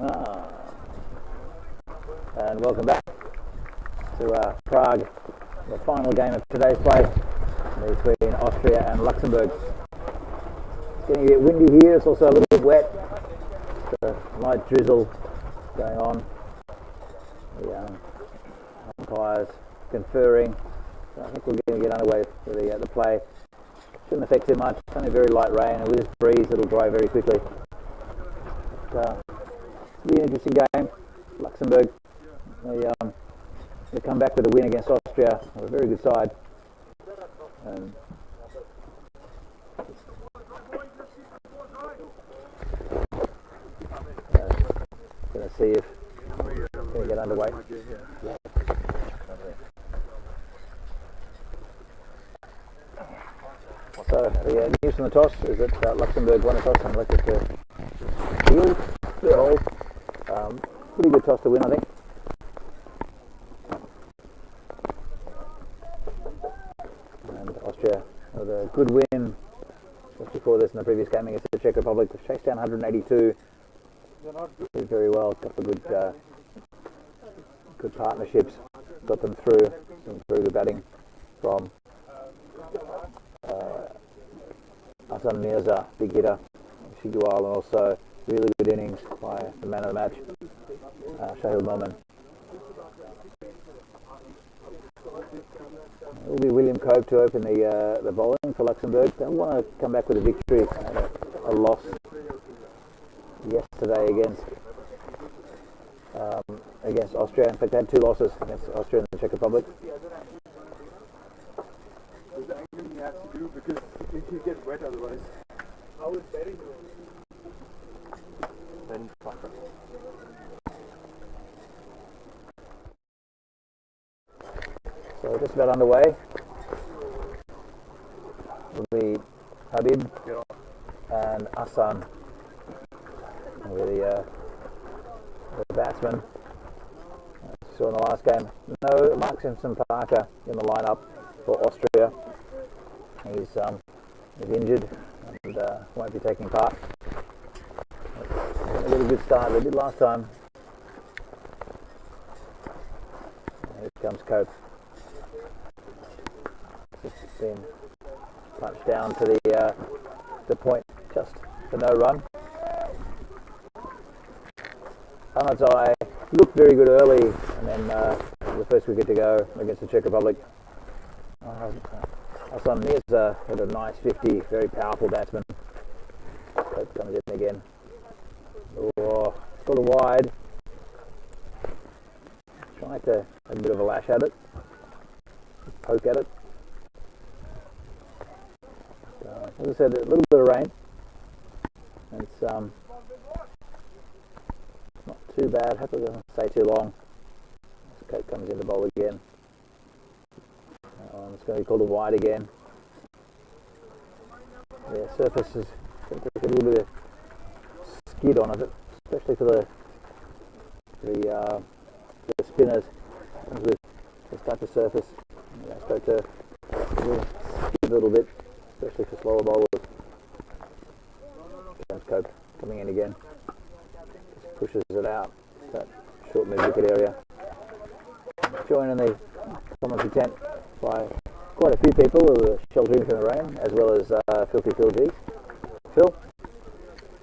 And welcome back to Prague, the final game of today's play between Austria and Luxembourg. It's getting a bit windy here, it's also a little bit wet. Just a light drizzle going on. The umpires conferring. So I think we're going to get underway for the play. Shouldn't affect too much, it's only very light rain, and with this breeze it'll dry very quickly. But, it'll be an interesting game. Luxembourg, they come back with a win against Austria, a very good side. Going to see if we can get underway. Yeah. So the news from the toss is that Luxembourg won a toss and elected to field. They're old. Pretty good toss to win, I think. And Austria with a good win just before this in the previous game against the Czech Republic. They've chased down 182. Did very well. Got the good partnerships. Got them through. Some very good batting from Hassan Mirza, big hitter, Shigual, and also really good innings by the man of the match, Shahil Momin. It will be William Cope to open the bowling for Luxembourg. They want to come back with a victory, a loss yesterday against Austria. In fact, they had two losses against Austria and the Czech Republic. There's anything you have to do because if you get wet otherwise. How is betting doing? Betting fucker. So just about underway. Will be Habib and Hassan with the batsman. As you saw in the last game, no Mark Simpson Parker in the lineup for Austria. He's injured and won't be taking part. A really good start they did last time. Here comes Cope. Just been punched down to the point just for no run. Ahmadzai looked very good early, and then the first wicket to go against the Czech Republic. Hassan Mirza had a nice 50, very powerful batsman. Cope comes in again. Oh, sort of wide. Tried to have a bit of a lash at it, poke at it. As I said, a little bit of rain. It's not too bad. Hopefully it doesn't stay too long. Cope comes in to bowl again. It's going to be called a wide again. Yeah, surface is going to take a little bit of skid on it, especially for the spinners. With this type of surface, start to skid a little bit, especially for slower bowlers. James Cope coming in again. Just pushes it out, that short mid-wicket area. Joining the commentary tent by quite a few people who are sheltering from the rain, as well as Filthy Phil G. Phil?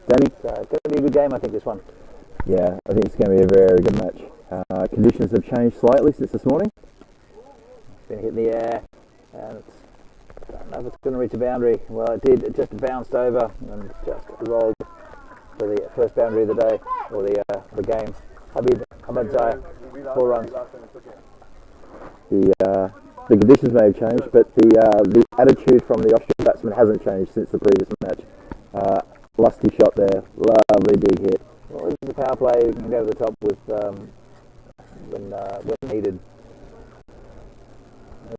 Danny? It's going to be a good game, I think, this one. Yeah, I think it's going to be a very good match. Conditions have changed slightly since this morning. It's been hit in the air, and I don't know if it's going to reach a boundary. Well, it did. It just bounced over and just rolled for the first boundary of the day, or the game. Habib Ahmadzai, 4 runs. The conditions may have changed, but the attitude from the Austrian batsman hasn't changed since the previous match. Lusty shot there, lovely big hit. Well, this is a power play. You can go to the top with when needed.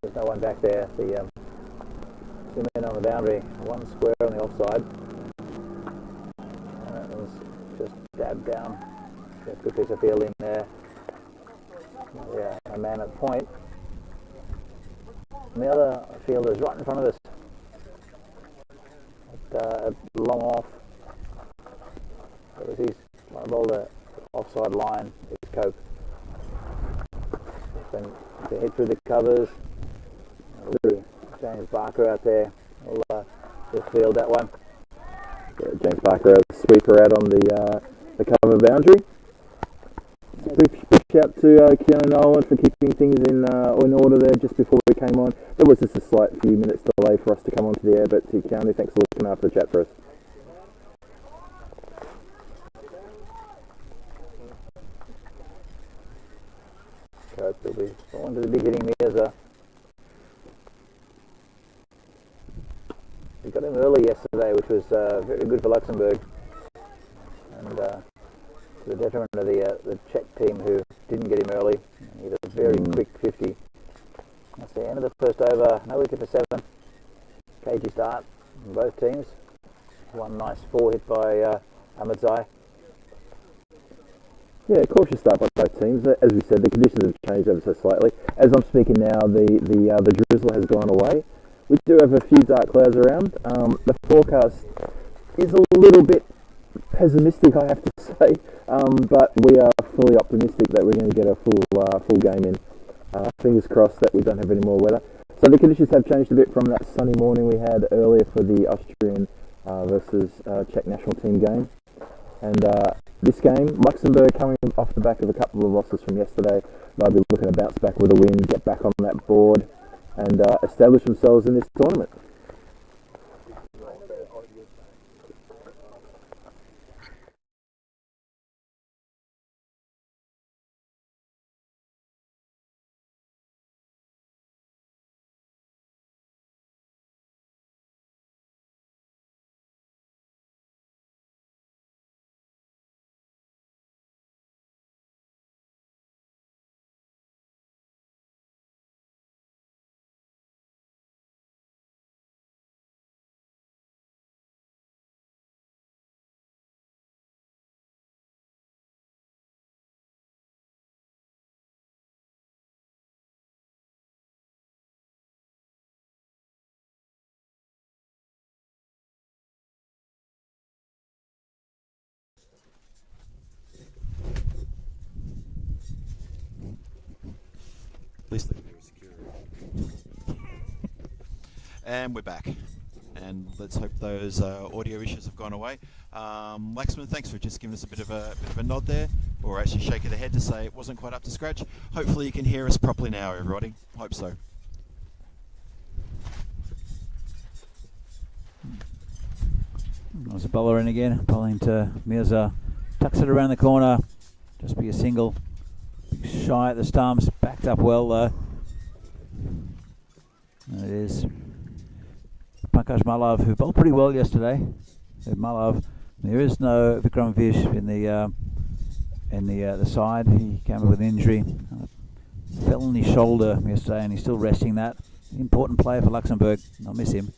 There's no one back there. The two men on the boundary, one square on the offside. And it was just dabbed down. Good piece of fielding there. Yeah, a man at point. And the other fielder is right in front of us. Long off. So he's bowled offside line is Cope. Then to hit through the covers. It'll be James Barker out there. We'll just field that one. James Barker has a sweeper out on the cover boundary. Big shout to Keanu Nolan for keeping things in order there just before we came on. There was just a slight few minutes delay for us to come onto the air, but to Keanu, thanks for looking after the chat for us. Cope will be on to the big hitting Mirza. We got him early yesterday, which was very good for Luxembourg, and to the detriment of the Czech team who didn't get him early. He had a very quick 50. That's the end of the first over. No wicket for 7. Cagey start from both teams. One nice 4 hit by Ahmadzai. Yeah, cautious start by both teams. As we said, the conditions have changed ever so slightly. As I'm speaking now, the drizzle has gone away. We do have a few dark clouds around. The forecast is a little bit pessimistic, I have to say, but we are fully optimistic that we're going to get a full game in. Fingers crossed that we don't have any more weather. So the conditions have changed a bit from that sunny morning we had earlier for the Austrian versus Czech national team game. And this game, Luxembourg coming off the back of a couple of losses from yesterday, they'll be looking to bounce back with a win, get back on that board, and establish themselves in this tournament. And we're back, and let's hope those audio issues have gone away. Laxman, thanks for just giving us a bit of a nod there, or actually shaking the head to say it wasn't quite up to scratch. Hopefully you can hear us properly now, everybody. Hope so. There's a bowler in again, bowling to Mirza. Tucks it around the corner, just be a single. Shy at the stumps, backed up well though. There it is. Pankaj Malav, who bowled pretty well yesterday. Malav, there is no Vikram Vish in the side. He came up with an injury, fell on his shoulder yesterday, and he's still resting that. Important player for Luxembourg. I'll miss him.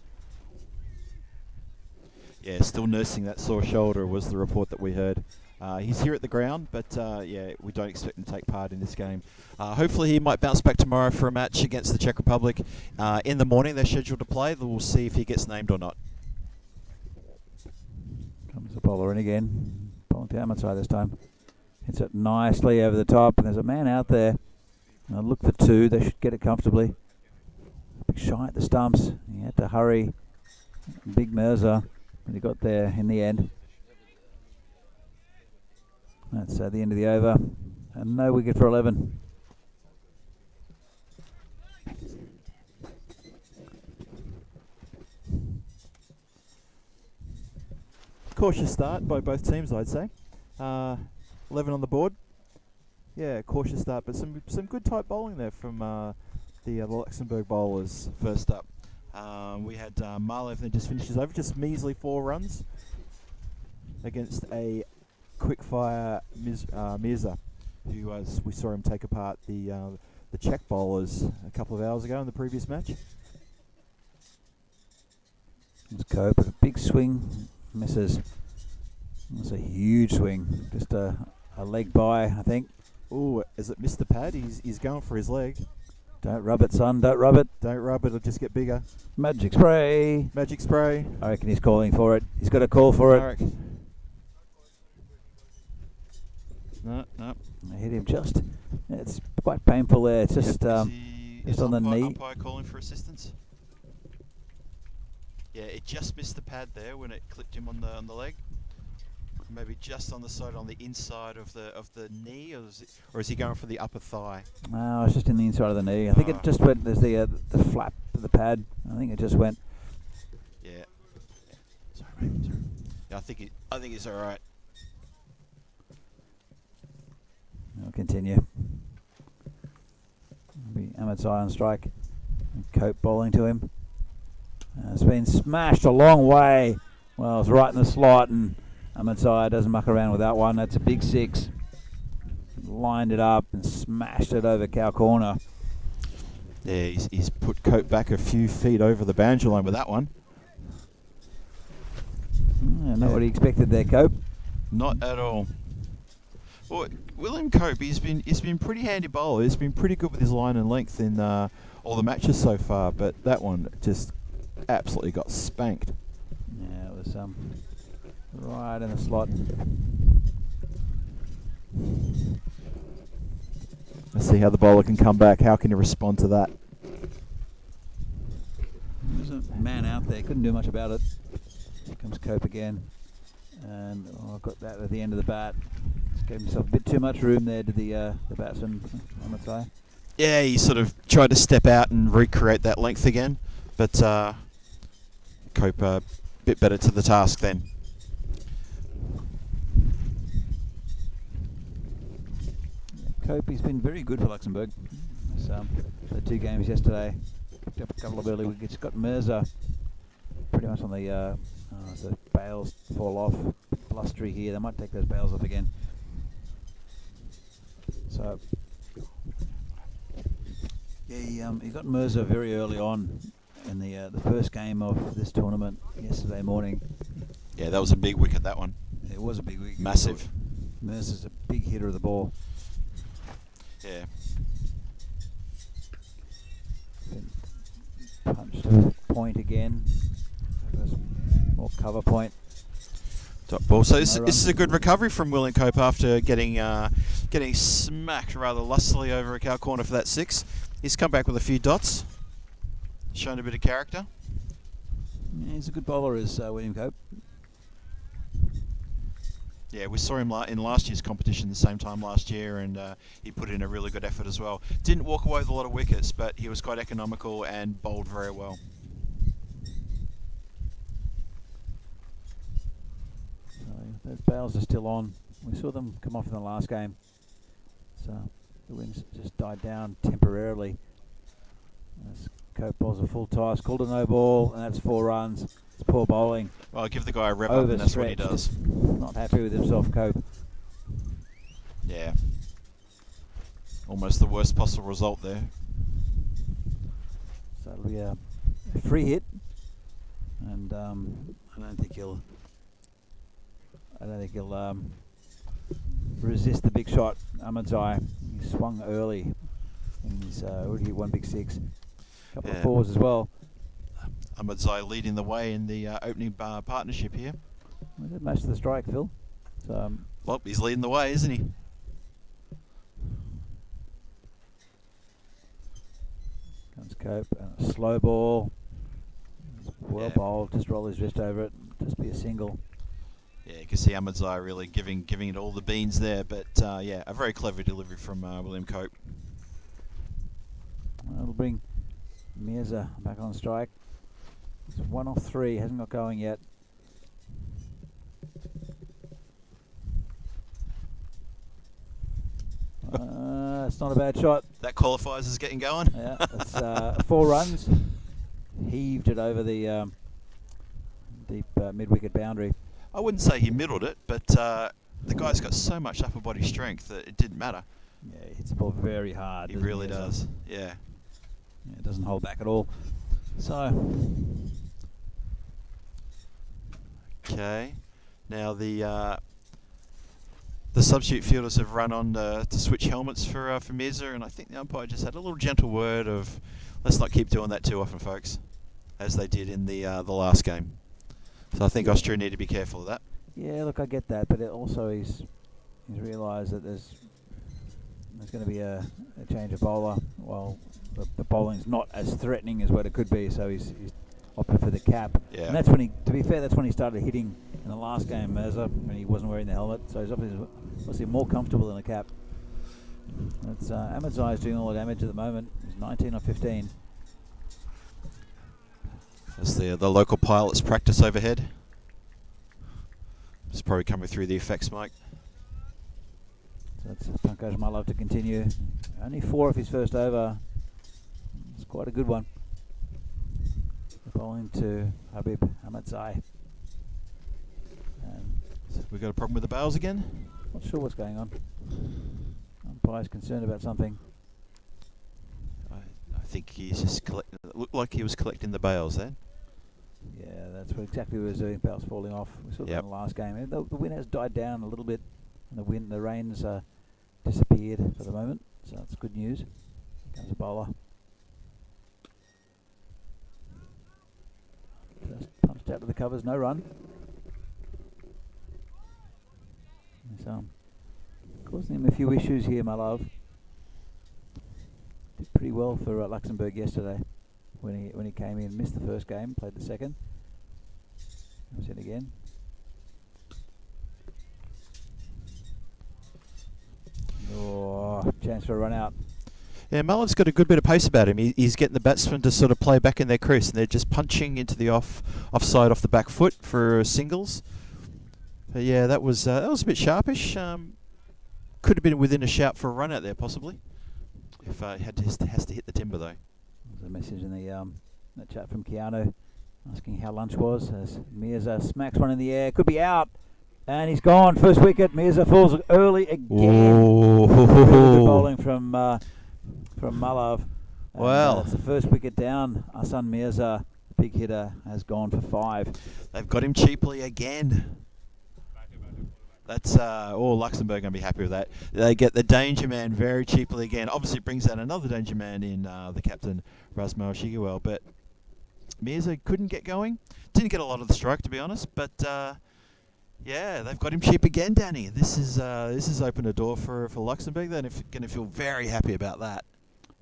Yeah, still nursing that sore shoulder was the report that we heard. He's here at the ground, but yeah, we don't expect him to take part in this game. Hopefully he might bounce back tomorrow for a match against the Czech Republic. In the morning they're scheduled to play. We'll see if he gets named or not. Comes the bowler in again. Bowling to Ahmadzai this time. Hits it nicely over the top, and there's a man out there. Look for 2. They should get it comfortably. Big shy at the stumps. He had to hurry. Big Mirza, but he got there in the end. That's the end of the over, and no wicket for 11. Cautious start by both teams, I'd say. 11 on the board. Yeah, cautious start, but some good tight bowling there from the Luxembourg bowlers. First up, we had Malev that just finishes over, just measly 4 runs against a quick-fire Mirza, who we saw him take apart the Czech bowlers a couple of hours ago in the previous match. It's Cope, a big swing, misses. That's a huge swing, just a leg by, I think. Oh, has it missed the pad? He's going for his leg. Don't rub it, son, don't rub it. Don't rub it, it'll just get bigger. Magic spray. Magic spray. I reckon he's calling for it. He's got a call for it. No, no. I hit him just. It's quite painful there. It's just Is on the knee. umpire calling for assistance? Yeah, it just missed the pad there when it clipped him on the leg. Maybe just on the side, on the inside of the knee, or is he going for the upper thigh? No, it's just in the inside of the knee. I think it just went. There's the flap of the pad. I think it just went. Yeah. Sorry, mate. Sorry. Yeah, I think he's all right. We'll continue. Ahmed's eye on strike. And Cope bowling to him. It's been smashed a long way. Well, it's right in the slot, and Ahmed's eye doesn't muck around with that one. That's a big 6. Lined it up and smashed it over cow corner. Yeah, he's put Cope back a few feet over the boundary line with that one. Not what he expected there, Cope. Not at all. Well, William Cope, he's been pretty handy bowler. He's been pretty good with his line and length in all the matches so far, but that one just absolutely got spanked. Yeah, it was right in the slot. Let's see how the bowler can come back. How can he respond to that? There's a man out there, couldn't do much about it. Here comes Cope again, and I've got that at the end of the bat. Just gave himself a bit too much room there to the batsman on the tie. Yeah, he sort of tried to step out and recreate that length again, but Cope a bit better to the task then. Cope, he's been very good for Luxembourg. The 2 games yesterday, picked up a couple of early wickets. Got Mirza pretty much on the bails fall off. Blustery here. They might take those bails off again. So yeah, he got Mirza very early on in the first game of this tournament yesterday morning. Yeah, that was a big wicket, that one. It was a big wicket. Massive. Mirza's a big hitter of the ball. Yeah. Punched to point again. More cover point. Top ball. So this No is a good recovery from William Cope after getting smacked rather lustily over a cow corner for that 6. He's come back with a few dots, shown a bit of character. Yeah, he's a good bowler, is William Cope. Yeah, we saw him in last year's competition the same time last year, and he put in a really good effort as well. Didn't walk away with a lot of wickets, but he was quite economical and bowled very well. So those bails are still on. We saw them come off in the last game. So the winds just died down temporarily. As Cope bowls a full toss, called a no ball, and that's 4 runs. It's poor bowling. Well, give the guy a rev up, and that's what he does. Not happy with himself, Cope. Yeah. Almost the worst possible result there. So it'll be a free hit, and I don't think he'll resist the big shot. Ahmedzai, he swung early, and he's already hit 1 big 6. Couple of 4s as well. Ahmedzai leading the way in the opening partnership here. We did most of the strike, Phil. So, well, he's leading the way, isn't he? comes Cope, and a slow ball. Well bowled, just roll his wrist over it, just be a single. Yeah, you can see Ahmedzai really giving it all the beans there, but yeah, a very clever delivery from William Cope. That'll bring Mirza back on strike. It's 1 off 3, hasn't got going yet. It's not a bad shot. That qualifies as getting going. Yeah, it's 4 runs. Heaved it over the deep mid-wicket boundary. I wouldn't say he middled it, but the guy's got so much upper body strength that it didn't matter. Yeah, he hits the ball very hard. He really does. Yeah. It doesn't hold back at all. So. Okay. Now the substitute fielders have run on to switch helmets for Mirza, and I think the umpire just had a little gentle word of, let's not keep doing that too often, folks, as they did in the last game. So I think Austria need to be careful of that. Yeah, look, I get that, but it also he's he's realised that there's going to be a change of bowler. Well, the bowling's not as threatening as what it could be, so he's opted for the cap. Yeah. And that's when to be fair, that's when he started hitting in the last game, Mirza, when he wasn't wearing the helmet. So he's obviously more comfortable in the cap. That's Ahmedzai's doing all the damage at the moment. He's 19 or 15. As the local pilots practice overhead. It's probably coming through the effects mic. So that's Pankaj Malov to continue. Only 4 of his first over. It's quite a good one. Bowling to Habib Ahmedzai. So we got a problem with the bails again? Not sure what's going on. Umpire's concerned about something. I think he's just collecting. It looked like he was collecting the bails then. Yeah, that's exactly what he was doing. Bails falling off. We saw that in the last game. The wind has died down a little bit, and the rain's disappeared for the moment. So that's good news. Here comes a bowler. Just punched out to the covers, no run. So, causing him a few issues here, my love. Did pretty well for Luxembourg yesterday when he came in. Missed the first game, played the second. Comes in again. Oh, chance for a run out. Yeah, Mullen's got a good bit of pace about him. He's getting the batsmen to sort of play back in their crease, and they're just punching into the offside off the back foot for singles. But yeah, that was a bit sharpish. Could have been within a shout for a run out there, possibly. If has to hit the timber though. There's a message in the chat from Keanu asking how lunch was. As Mirza smacks one in the air, could be out, and he's gone. First wicket. Mirza falls early again. Oh. Really good bowling from Malav. Well, it's the first wicket down. Hassan Mirza, big hitter, has gone for 5. They've got him cheaply again. That's Luxembourg going to be happy with that. They get the danger man very cheaply again. Obviously brings out another danger man in the captain, Rasmal Shiguel. But Mirza couldn't get going. Didn't get a lot of the strike, to be honest. But yeah, they've got him cheap again, Danny. This has opened a door for Luxembourg. They're going to feel very happy about that.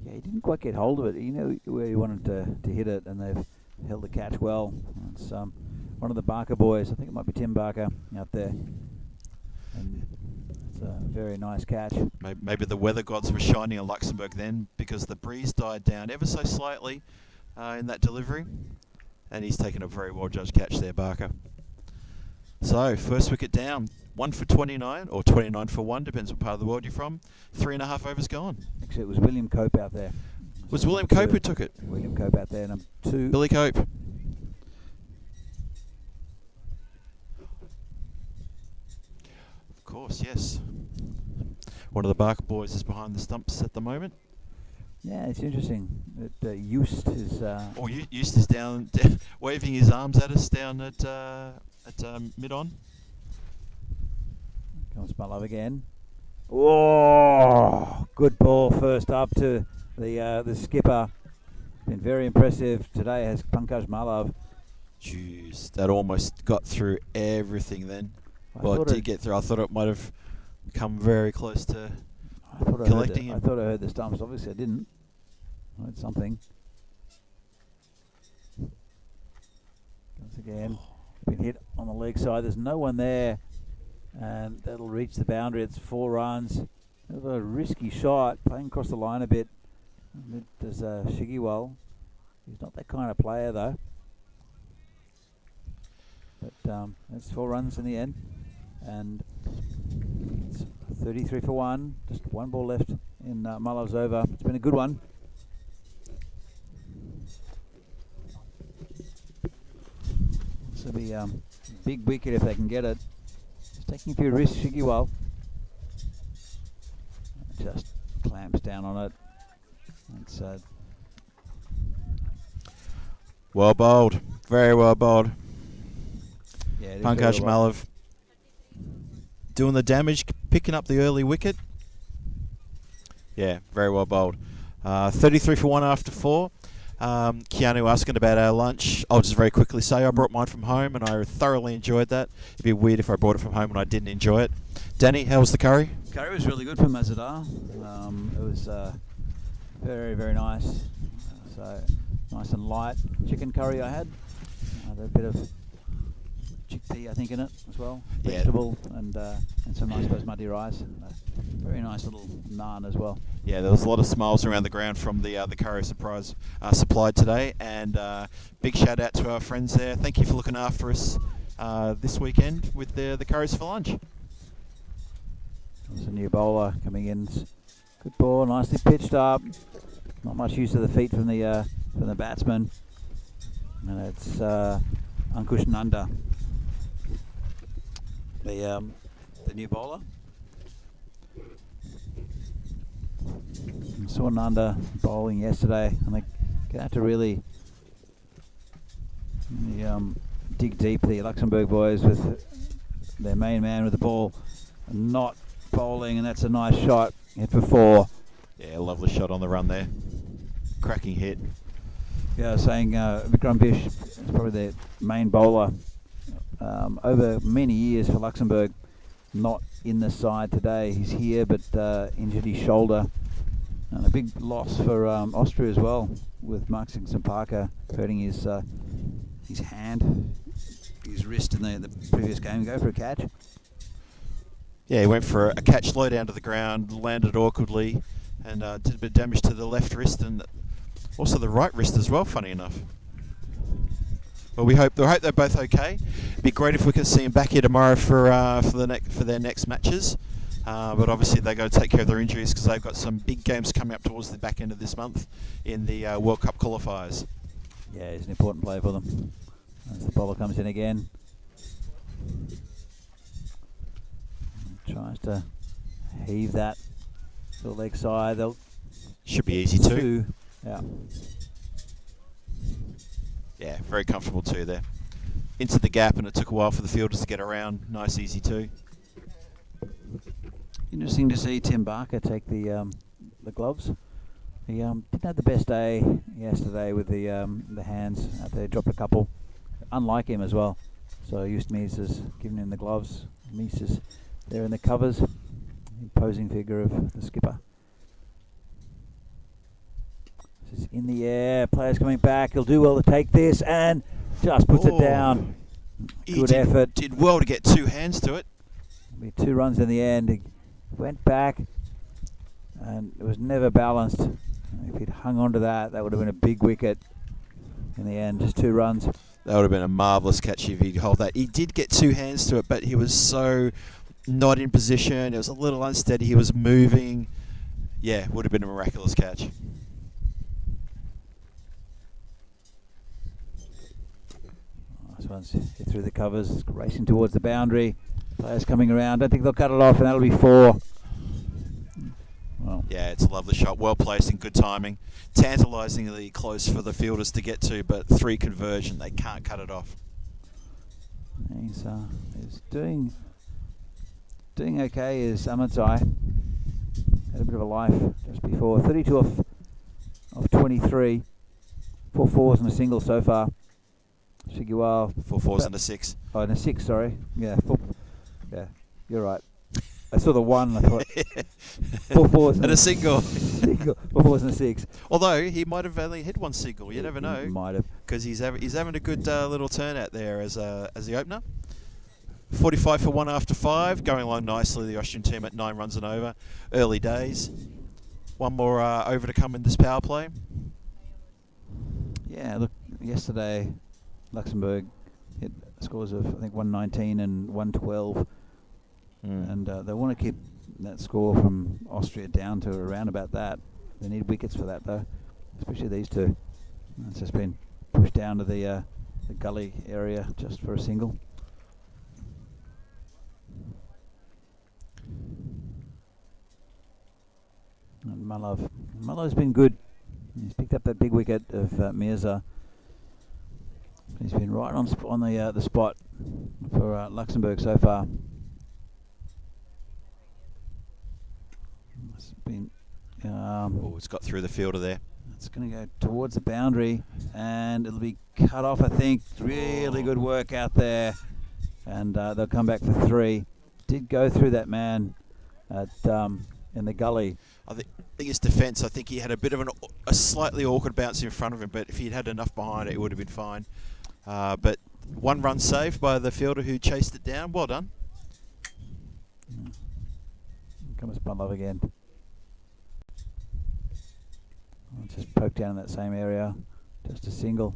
Yeah, he didn't quite get hold of it. You know where he wanted to hit it, and they've held the catch well. It's one of the Barker boys. I think it might be Tim Barker out there. And it's a very nice catch. Maybe the weather gods were shining on Luxembourg then, because the breeze died down ever so slightly in that delivery, and he's taken a very well judged catch there, Barker. So first wicket down, 1 for 29 or 29 for 1, depends what part of the world you're from. 3.5 overs gone. Actually, it was William Cope out there. Was William Cope who took it? William Cope out there, number 2. Billy Cope. Of course, yes. One of the Barker boys is behind the stumps at the moment. Yeah, it's interesting that Eust is... Eust is down, waving his arms at us down at mid-on. Comes Malov again. Oh, good ball first up to the skipper. Been very impressive today has Pankaj Malov. Jeez, that almost got through everything then. Well, it did get through. I thought it might have come very close to collecting him. I thought I heard the stumps. Obviously I didn't. I heard something. Once again, been hit on the leg side. There's no one there, and that'll reach the boundary. It's 4 runs. Bit of a risky shot, playing across the line a bit. There's Shiguel. He's not that kind of player though. But it's 4 runs in the end, and it's 33 for 1. Just 1 ball left in Malov's over. It's been a good one. This will be big wicket if they can get it. Just taking a few risks, Shiguel. Just clamps down on it. It's well bowled, very well bowled. Yeah, Pankaj Malov doing the damage, picking up the early wicket. Yeah, very well bowled. 33 for 1 after 4. Keanu asking about our lunch. I'll just very quickly say I brought mine from home and I thoroughly enjoyed that. It'd be weird if I brought it from home and I didn't enjoy it. Danny, how was the curry? Curry was really good from Mazadar. It was very, very nice. So nice and light. Chicken curry I had. A bit of chickpea, I think, in it as well. Yeah. Vegetable and some nice basmati rice. Very nice little naan as well. Yeah, there was a lot of smiles around the ground from the curry surprise supplied today, and big shout out to our friends there. Thank you for looking after us this weekend with the curries for lunch. There's a new bowler coming in. Good ball, nicely pitched up. Not much use of the feet from the batsman, and it's Ankush Nanda, the new bowler. I saw Nanda bowling yesterday, and they're gonna have to really dig deep, the Luxembourg boys, with their main man with the ball and not bowling, and that's a nice shot. Hit for 4. Yeah, lovely shot on the run there. Cracking hit. Yeah, I was saying Vikram Vish is probably their main bowler over many years for Luxembourg. Not in the side today. He's here, but injured his shoulder. And a big loss for Austria as well, with Mark Parker hurting his hand, his wrist in the previous game. Go for a catch. Yeah, he went for a catch low down to the ground, landed awkwardly, and did a bit of damage to the left wrist and also the right wrist as well, funny enough. Well, we hope they're both okay. It'd be great if we could see them back here tomorrow for their next matches. But obviously they've got to take care of their injuries because they've got some big games coming up towards the back end of this month in the World Cup qualifiers. Yeah, he's an important player for them. As the bowler comes in again. Tries to heave that to the leg side. They'll should be easy too. Yeah. Yeah, very comfortable too there. Into the gap, and it took a while for the fielders to get around. Nice, easy too. Interesting to see Tim Barker take the gloves. He didn't have the best day yesterday with the hands. Out there, dropped a couple. Unlike him as well. So Mies has given him the gloves. Mies is there in the covers. Imposing figure of the skipper. This is in the air. Players coming back. He'll do well to take this and just puts it down. Good effort. Did well to get 2 hands to it. Be 2 runs in the end. He went back and it was never balanced. If he'd hung on to that, that would have been a big wicket. In the end, just 2 runs. That would have been a marvellous catch if he'd hold that. He did get 2 hands to it, but he was so not in position. It was a little unsteady. He was moving. Yeah, would have been a miraculous catch. Nice ones. Hit through the covers, racing towards the boundary. Players coming around. Don't think they'll cut it off, and that'll be 4. Well, yeah, it's a lovely shot. Well placed in good timing. Tantalisingly close for the fielders to get to, but 3 conversion. They can't cut it off. He's doing okay as Amatai. Had a bit of a life just before. 32 of 23. 4 fours and a single so far. Shigual. 4 fours and a 6. Oh, and a 6, sorry. Yeah, 4. Yeah, you're right. I saw the 1 and I thought 4 fours and a single. 4 fours and a 6. Although he might have only hit 1 single, you never know. He might have, because he's having a good little turn out there as the opener. 45 for 1 after 5, going along nicely. The Austrian team at 9 runs and over. Early days. 1 more over to come in this power play. Yeah, look, yesterday Luxembourg hit scores of I think 119 and 112. And they want to keep that score from Austria down to around about that. They need wickets for that though, especially these 2. It's just been pushed down to the gully area just for a single. And Malov's been good. He's picked up that big wicket of Mirza. He's been right on the spot for Luxembourg so far. It's been. It's got through the fielder there. It's going to go towards the boundary, and it'll be cut off. I think really good work out there, and they'll come back for 3. did go through that man at in the gully. I think his defence, I think he had a bit of a slightly awkward bounce in front of him, but if he'd had enough behind it, it would have been fine. But 1 run saved by the fielder who chased it down. Well done. Comes Love again. Just poked down in that same area. Just a single.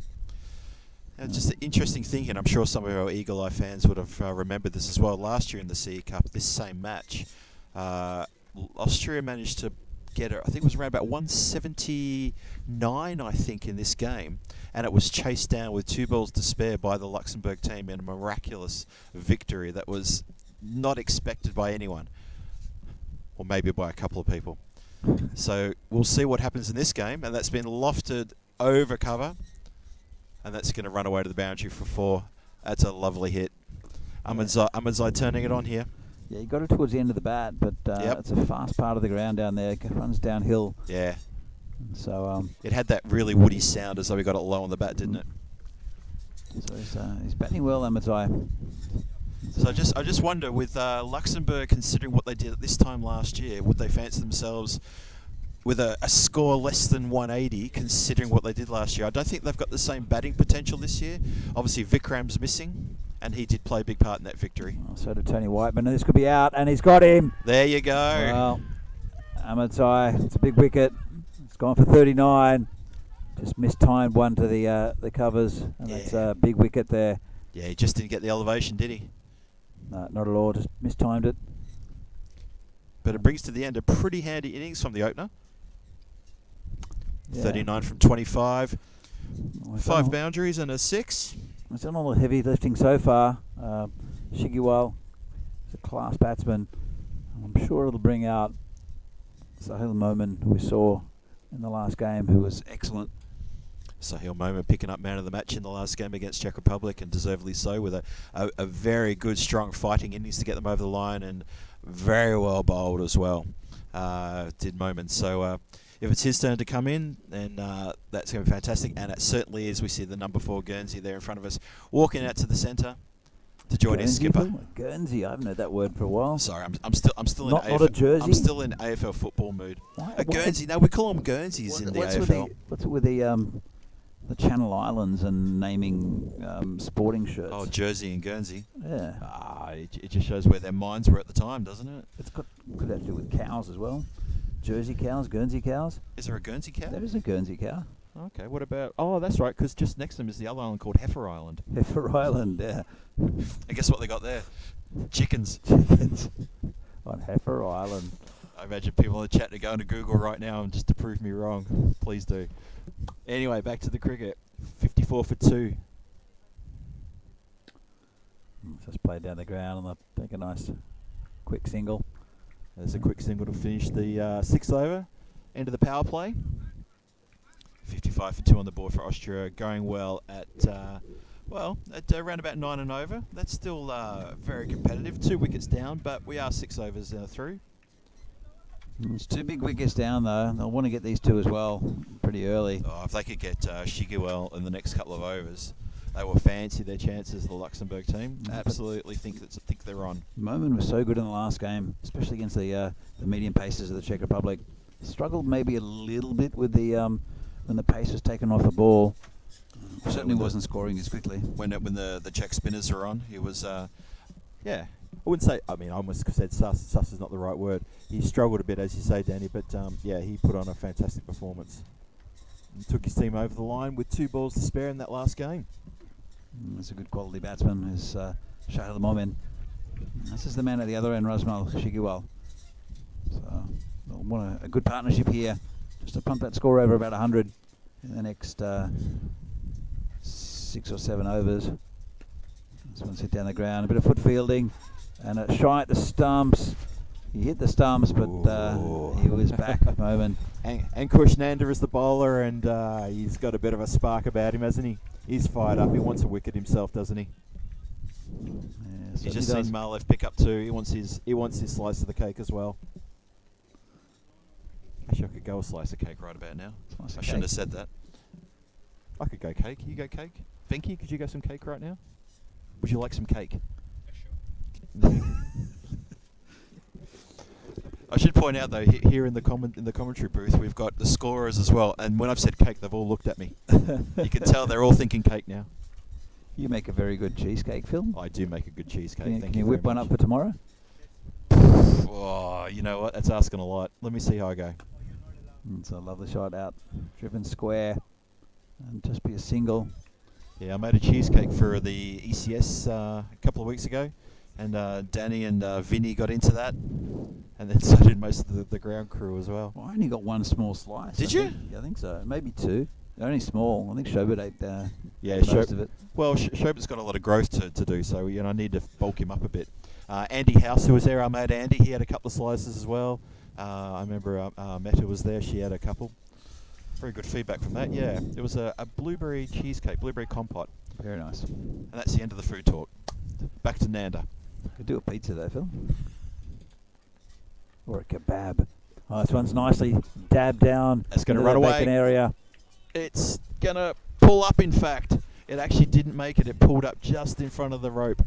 Now, just an interesting thing, and I'm sure some of our Eagle Eye fans would have remembered this as well. Last year in the CE Cup, this same match, Austria managed to get I think it was around about 179, I think, in this game, and it was chased down with 2 balls to spare by the Luxembourg team in a miraculous victory that was not expected by anyone, or maybe by a couple of people. So we'll see what happens in this game, and that's been lofted over cover, and that's going to run away to the boundary for 4. That's a lovely hit. Ahmadzai turning it on here. Yeah, he got it towards the end of the bat, but it's a fast part of the ground down there. It runs downhill. Yeah. So it had that really woody sound as though he got it low on the bat, didn't it? So he's batting well, Ahmadzai. So I just wonder, with Luxembourg considering what they did at this time last year, would they fancy themselves with a score less than 180, considering what they did last year? I don't think they've got the same batting potential this year. Obviously, Vikram's missing, and he did play a big part in that victory. Oh, so did Tony Whiteman, and this could be out, and he's got him. There you go. Well, Ahmadzai, it's a big wicket. It's gone for 39. Just mistimed one to the covers, and it's a big wicket there. Yeah, he just didn't get the elevation, did he? No, not at all. Just mistimed it. But it brings to the end a pretty handy innings from the opener. Yeah. 39 from 25. Well, 5 boundaries and a 6. It's done all the heavy lifting so far. Shigiwal is a class batsman. I'm sure it'll bring out Sahil Momin, who we saw in the last game, who was excellent. Sahil Momin picking up man of the match in the last game against Czech Republic, and deservedly so, with a very good, strong fighting innings to get them over the line, and very well bowled as well, did Momin. So if it's his turn to come in, then that's going to be fantastic, and it certainly is. We see the number 4 Guernsey there in front of us, walking out to the centre to join his skipper. Guernsey, I haven't heard that word for a while. Sorry, I'm still not in a jersey? I'm still in AFL football mood. Why- A Guernsey, no, we call them Guernseys in the AFL. What's it with the Channel Islands and naming sporting shirts? Oh, Jersey and Guernsey. Yeah. It just shows where their minds were at the time, doesn't it? Could have to do with cows as well. Jersey cows, Guernsey cows. Is there a Guernsey cow? There is a Guernsey cow. Okay, what about... Oh, that's right, because just next to them is the other island called Heifer Island. Heifer Island, yeah. And guess what they got there? Chickens. Chickens on Heifer Island. I imagine people in the chat are going to Google right now and just to prove me wrong. Please do. Anyway, back to the cricket. 54 for 2. Just played down the ground and take a nice quick single. There's a quick single to finish the 6th over. End of the power play. 55 for 2 on the board for Austria, going well at around about 9 and over. That's still very competitive. 2 wickets down, but we are 6 overs through. It's 2 big wickets down though. They'll want to get these 2 as well pretty early. Oh, if they could get Shigiwal in the next couple of overs, they will fancy their chances, the Luxembourg team. Absolutely think they're on. Momin was so good in the last game, especially against the medium paces of the Czech Republic. Struggled maybe a little bit with the when the pace was taken off the ball. Certainly wasn't scoring as quickly. When the Czech spinners were on, he was, I wouldn't say, I almost said sus. Sus is not the right word. He struggled a bit, as you say, Danny, but he put on a fantastic performance. And took his team over the line with 2 balls to spare in that last game. That's a good quality batsman, is Sahil Momin. This is the man at the other end, Rasmal Shigiwal. So, we'll want a good partnership here, just to pump that score over about 100 in the next 6 or 7 overs. This one's hit down the ground, a bit of foot fielding, and a shy at the stumps. He hit the stumps, but he was back at the moment. And Kushnanda is the bowler, and he's got a bit of a spark about him, hasn't he? He's fired up. He wants a wicket himself, doesn't he? Yeah, He's just seen Malev pick up 2. He wants his slice of the cake as well. Actually, I could go a slice of cake right about now. I shouldn't have said that. I could go cake. You go cake? Venky, could you go some cake right now? Would you like some cake? I should point out though, here in the commentary booth, we've got the scorers as well. And when I've said cake, they've all looked at me. You can tell they're all thinking cake now. You make a very good cheesecake, Phil. I do make a good cheesecake. Can Thank you you whip very one up much. for tomorrow? Oh, you know what? That's asking a lot. Let me see how I go. It's a lovely shot out, driven square, and just be a single. Yeah, I made a cheesecake for the ECS a couple of weeks ago, and Danny and Vinny got into that, and then so did most of the ground crew as well. Well, I only got one small slice. Did I you? think. Yeah, I think so. Maybe two. They're only small. I think Shobert ate Yeah, most of it. Well, Shobert's got a lot of growth to do, so I need to bulk him up a bit. Andy House, who was there, our mate Andy, he had a couple of slices as well. I remember Meta was there; she had a couple. Very good feedback from that. Yeah, it was a blueberry cheesecake, blueberry compote, Very nice. and that's the end of the food talk. Back to Nanda. Could do a pizza though, Phil. Or a kebab. Oh, this one's nicely dabbed down. That's gonna into run the away. bacon area. It's gonna pull up. In fact, it actually didn't make it. It pulled up just in front of the rope.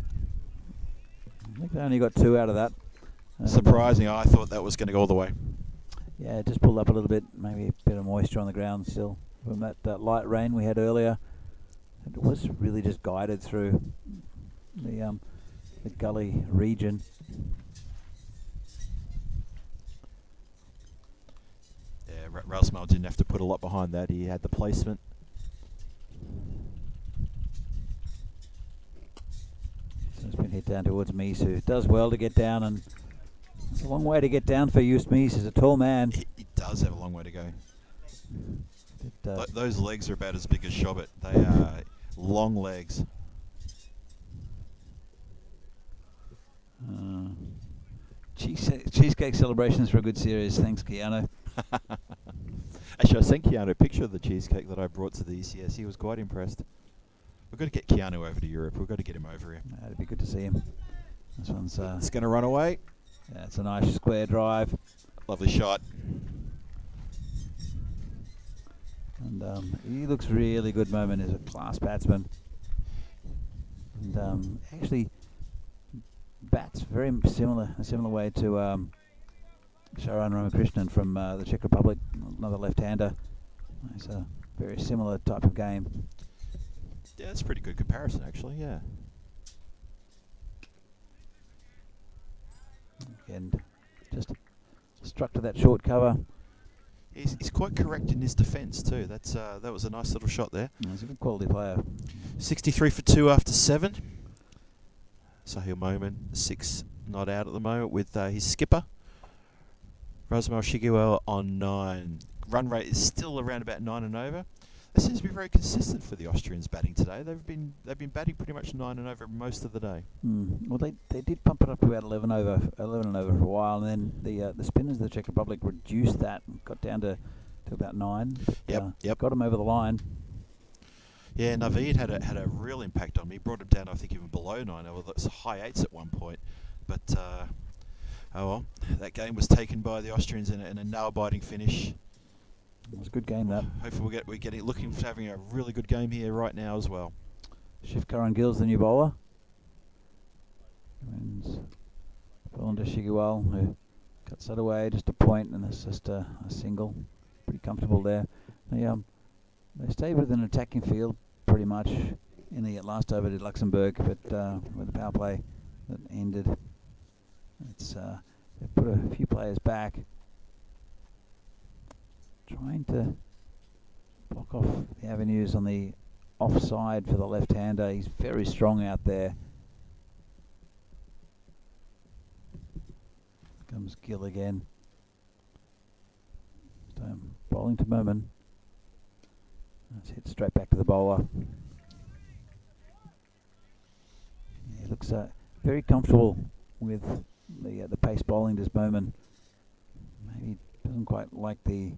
I think they only got two out of that. Surprising. I thought that was going to go all the way. Yeah, it just pulled up a little bit. Maybe a bit of moisture on the ground still from that light rain we had earlier. It was really just guided through the gully region. Yeah, Rasmal didn't have to put a lot behind that. He had the placement. So it's been hit down towards Meese, who does well to get down, and it's a long way to get down for Just Meese. He's a tall man. He does have a long way to go. But, Those legs are about as big as Shobert. They are long legs. Cheesecake celebrations for a good series. Thanks, Keanu. Actually, I sent Keanu a picture of the cheesecake that I brought to the ECS. He was quite impressed. We've got to get Keanu over to Europe. We've got to get him over here. It'd be good to see him. This one's It's going to run away. yeah, it's a nice square drive, Lovely shot. and he looks really good. Moment is a class batsman, and actually bats very a similar way to Sharan Ramakrishnan from the Czech Republic, another left-hander. It's a very similar type of game. Yeah, that's a pretty good comparison, actually. Yeah. And just struck to that short cover. He's quite correct in his defence too. That was a nice little shot there. He's a good quality player. 63 for 2 after 7. Sahil Momin, 6 not out at the moment with his skipper. Rasmal Shiguel on 9. Run rate is still around about 9 and over. That seems to be very consistent for the Austrians batting today. They've been batting pretty much 9 and over most of the day. Well, they did pump it up to about 11 and over for a while, and then the spinners of the Czech Republic reduced that and got down to about 9. But, Yep. Got them over the line. Yeah, Naveed had a real impact on me. Brought him down, I think, even below 9. It was high 8s at one point. But, oh well, that game was taken by the Austrians in a nail-biting finish. It was a good game, that. Hopefully we're looking for having a really good game here right now as well. Shiv Curran Gill's the new bowler. And Belinda Shiguel, who cuts that away, just a point, and it's just a single. Pretty comfortable there. They stayed with an attacking field pretty much in the last over to Luxembourg, but with the power play that ended, they put a few players back, trying to block off the avenues on the offside for the left-hander. He's very strong out there. Comes Gill again. So bowling to Merman. Let's hit straight back to the bowler. Yeah, he looks very comfortable with the pace bowling this Merman. Maybe doesn't quite like the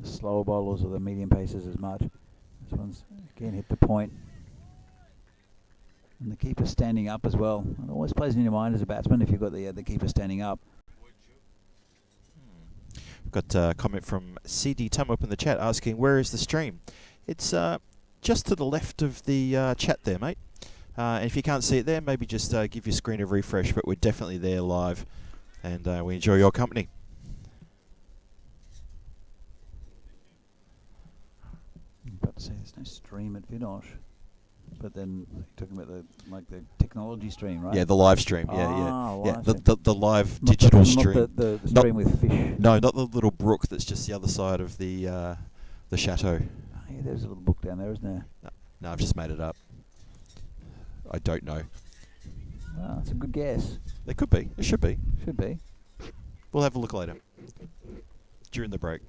slower bowlers or the medium paces as much. This one's again hit the point. And the keeper standing up as well. It always plays in your mind as a batsman if you've got the keeper standing up. We've got a comment from CD Tum up in the chat asking, where is the stream? It's just to the left of the chat there, mate. And if you can't see it there, maybe just give your screen a refresh, but we're definitely there live. and we enjoy your company. I'm about to say there's no stream at Vinor, but then you're talking about the technology stream, right? Yeah, the live stream. Ah, Yeah. live The live Not digital not stream. the Not- stream with fish. No, not the little brook that's just the other side of the chateau. Oh, yeah, there's a little book down there, isn't there? No, I've just made it up. I don't know. Well, that's a good guess. There could be. It should be. Should be. We'll have a look later. During the break.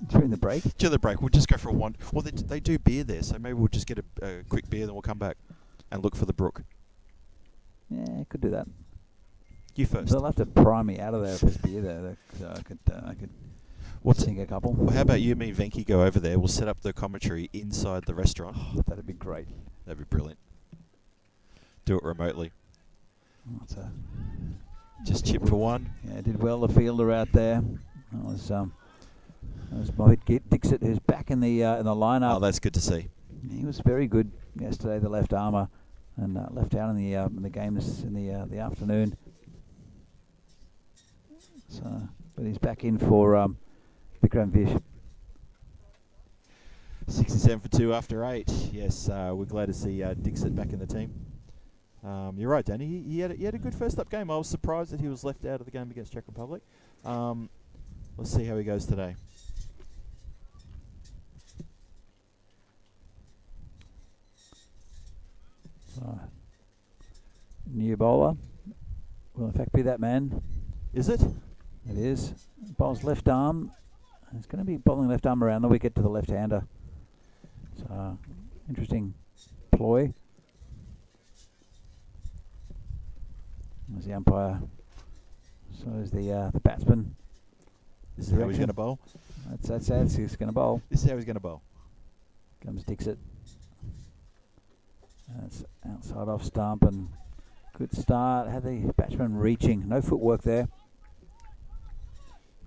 During the break? During the break, we'll just go for a one. Well, they do beer there, so maybe we'll just get a quick beer, then we'll come back and look for the brook. Yeah, could do that. You first. They'll have to pry me out of there if there's beer there, so I could sink a couple. Well, how about you, me, and Venky go over there? We'll set up the commentary inside the restaurant. Oh, that'd be great. That'd be brilliant. Do it remotely. Oh, it's a Just chip for one. Yeah, did well. The fielder out there. That was Mohit Dixit, who's back in the lineup. Oh, that's good to see. He was very good yesterday, the left armour, and left out in the game in the afternoon. So, but he's back in for Vikram Vish. 67 for 2 after 8. Yes, we're glad to see Dixit back in the team. You're right, Danny. He had a good first up game. I was surprised that he was left out of the game against Czech Republic. Let's see how he goes today. So, new bowler will in fact be that man. Is it? It is. Bowls left arm. It's going to be bowling left arm around the wicket to the left-hander. So, interesting ploy. There's the umpire. So is the batsman. This is how he's going to bowl? That's how he's going to bowl. This is how he's going to bowl. Comes Dixit. That's outside off stump and good start. Had the batsman reaching. No footwork there.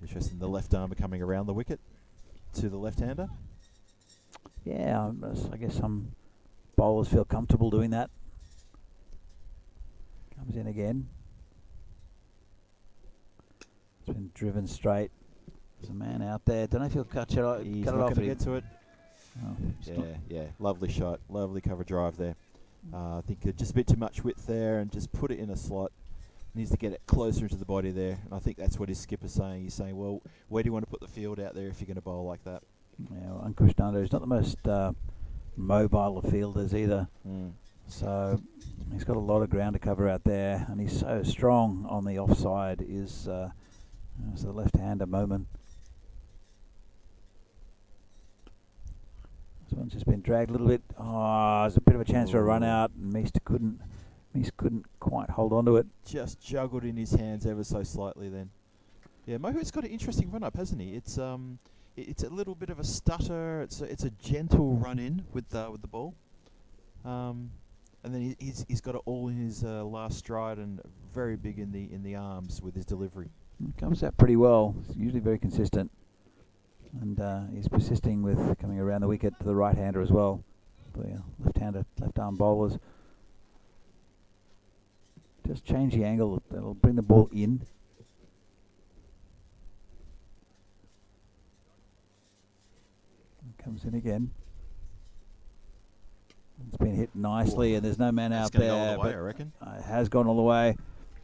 Interesting, the left arm coming around the wicket to the left-hander. Yeah, I guess some bowlers feel comfortable doing that. Comes in again. It's been driven straight. There's a man out there. Don't know if he'll cut it off. He's cut not it off. going to get to it. Oh, Yeah. Lovely shot. Lovely cover drive there. I think just a bit too much width there and just put it in a slot. Needs to get it closer into the body there. And I think that's what his skipper's saying. He's saying, well, where do you want to put the field out there if you're going to bowl like that? Yeah, well, Ankush Nanda is not the most mobile of fielders either. So he's got a lot of ground to cover out there, and he's so strong on the offside. Is the left-hander moment. This one's just been dragged a little bit. Oh, there's a bit of a chance for a run out, and Meest couldn't quite hold on to it. Just juggled in his hands ever so slightly then. Yeah, Mohit's got an interesting run-up, hasn't he? It's a little bit of a stutter. It's a gentle run-in with the ball. And then he's got it all in his last stride and very big in the arms with his delivery. It comes out pretty well. It's usually very consistent. And he's persisting with coming around the wicket to the right-hander as well. The left-hander, left-arm bowlers. Just change the angle. That'll bring the ball in. Comes in again. It's been hit nicely, and there's no man out there. Go all the way, I reckon. It has gone all the way,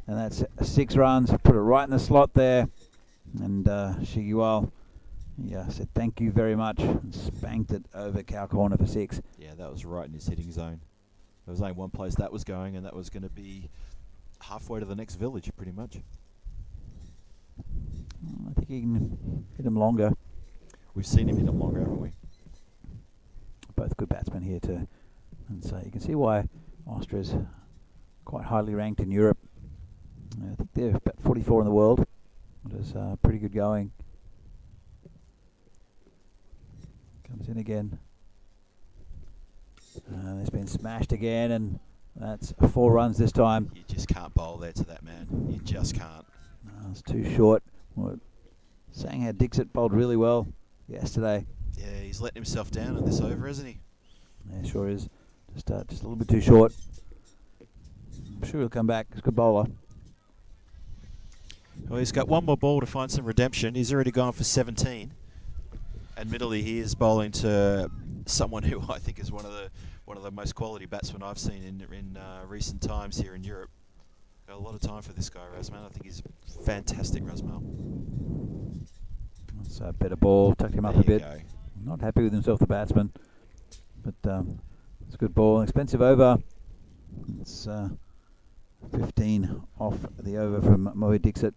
and that's 6 runs. Put it right in the slot there, and Shigiwal, said thank you very much, and spanked it over cow corner for 6. Yeah, that was right in his hitting zone. There was only one place that was going, and that was going to be halfway to the next village, pretty much. I think he can hit him longer. We've seen him hit him longer, haven't we? Both good batsmen here too. And so you can see why Austria's quite highly ranked in Europe. I think they're about 44 in the world. It is pretty good going. Comes in again. It's been smashed again, and that's 4 runs this time. You just can't bowl there to that man. You just can't. No, it's too short. Well, saying how Dixit bowled really well yesterday. Yeah, he's letting himself down in this over, isn't he? Yeah, sure is. Just a little bit too short. I'm sure he'll come back. He's a good bowler. Well, he's got one more ball to find some redemption. He's already gone for 17. Admittedly, he is bowling to someone who I think is one of the most quality batsmen I've seen in recent times here in Europe. Got a lot of time for this guy, Razman. I think he's fantastic, Razmal. That's a better ball. Tucked him up a bit. Not happy with himself, the batsman. But it's a good ball. Expensive over. It's 15 off the over from Moe Dixit.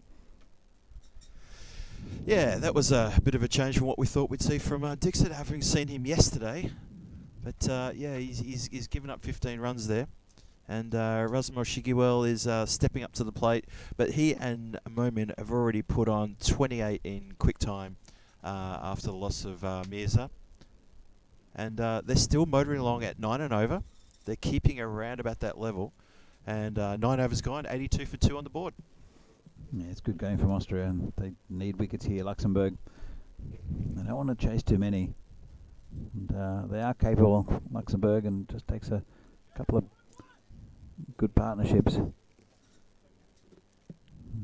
Yeah, that was a bit of a change from what we thought we'd see from Dixit, having seen him yesterday. But yeah, he's given up 15 runs there. And Razmal Shigiwell is stepping up to the plate. But he and Momin have already put on 28 in quick time after the loss of Mirza. And they're still motoring along at 9 and over. They're keeping around about that level. And 9 overs gone, 82 for 2 on the board. Yeah, it's good going from Austria, and they need wickets here, Luxembourg. They don't want to chase too many. And they are capable, Luxembourg, and just takes a couple of good partnerships.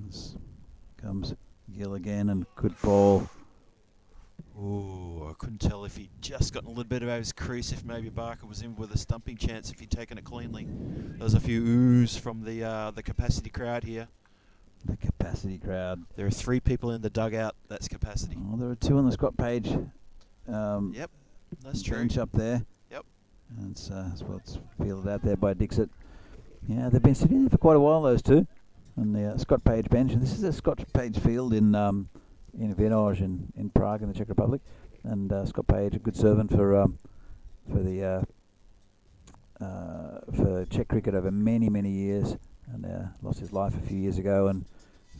This comes Gill again, and good ball. Ooh, I couldn't tell if he'd just gotten a little bit of his crease, if maybe Barker was in with a stumping chance if he'd taken it cleanly. There's a few oohs from the capacity crowd here. The capacity crowd. There are 3 people in the dugout. That's capacity. Oh, there are 2 on the Scott Page. Yep, that's true. Bench up there. Yep. And it's fielded out there by Dixit. Yeah, they've been sitting there for quite a while, those 2, on the Scott Page bench. And this is a Scott Page field in Vinor in Prague in the Czech Republic. And Scott Page, a good servant for Czech cricket over many years. And lost his life a few years ago, and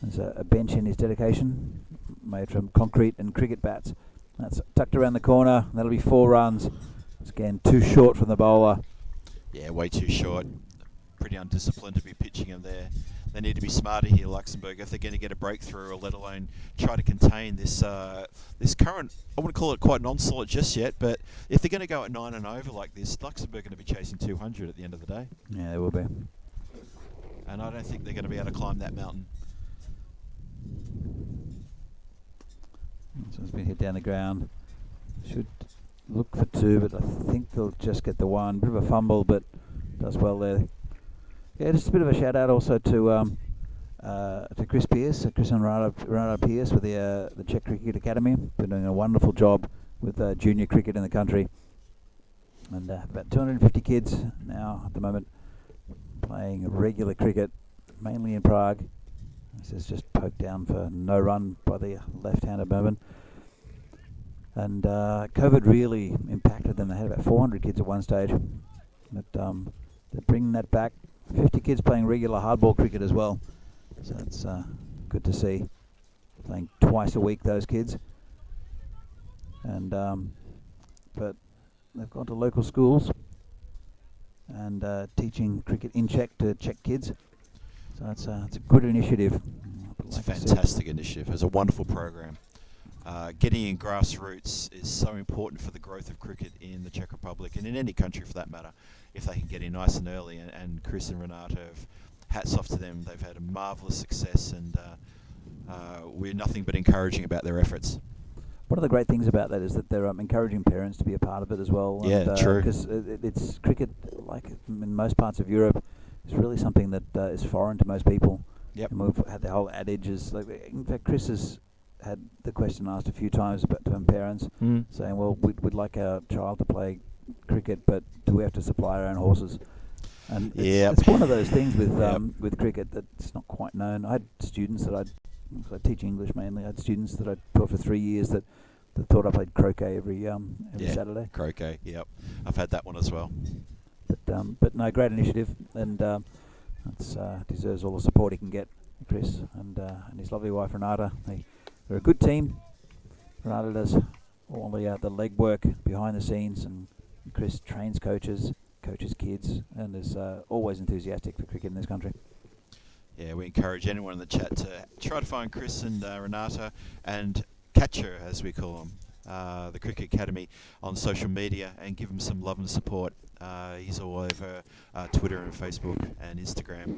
there's a bench in his dedication made from concrete and cricket bats. That's tucked around the corner. That'll be 4 runs. It's again too short from the bowler. Yeah, way too short. Pretty undisciplined to be pitching him there. They need to be smarter here, Luxembourg, if they're going to get a breakthrough, or let alone try to contain this current. I wouldn't call it quite an onslaught just yet, but if they're going to go at 9 and over like this, Luxembourg are going to be chasing 200 at the end of the day. Yeah, they will be. And I don't think they're going to be able to climb that mountain. So it's been hit down the ground. Should look for 2, but I think they'll just get the 1. Bit of a fumble, but does well there. Yeah, just a bit of a shout out also to Chris Pearce, Chris and Renato Pearce with the Czech Cricket Academy. Been doing a wonderful job with junior cricket in the country. And about 250 kids now at the moment playing regular cricket, mainly in Prague. This is just poked down for no run by the left-handed Merman. And COVID really impacted them. They had about 400 kids at one stage. But they're bringing that back. 50 kids playing regular hardball cricket as well. So it's good to see. Playing twice a week, those kids. And but they've gone to local schools and teaching cricket in Czech to Czech kids. So it's a good initiative. It's a fantastic initiative. It's a wonderful program. Getting in grassroots is so important for the growth of cricket in the Czech Republic, and in any country for that matter, if they can get in nice and early. And Chris and Renato, hats off to them. They've had a marvellous success, and we're nothing but encouraging about their efforts. One of the great things about that is that they're encouraging parents to be a part of it as well. Yeah, and, true. Because it's cricket, like in most parts of Europe, is really something that is foreign to most people. Yep. And we've had the whole adage is, like, in fact, Chris has had the question asked a few times about to parents, saying, well, we'd like our child to play cricket, but do we have to supply our own horses? And it's one of those things with cricket that's not quite known. I had students that I teach English mainly. I had students that I taught for 3 years that thought I played croquet every Saturday. Croquet, yep. I've had that one as well. But no, great initiative, and it deserves all the support he can get, Chris, and his lovely wife Renata. They're a good team. Renata does all the legwork behind the scenes, and Chris trains coaches kids, and is always enthusiastic for cricket in this country. Yeah, we encourage anyone in the chat to try to find Chris and Renata and Catcher, as we call them, the Cricket Academy, on social media, and give him some love and support. He's all over Twitter and Facebook and Instagram.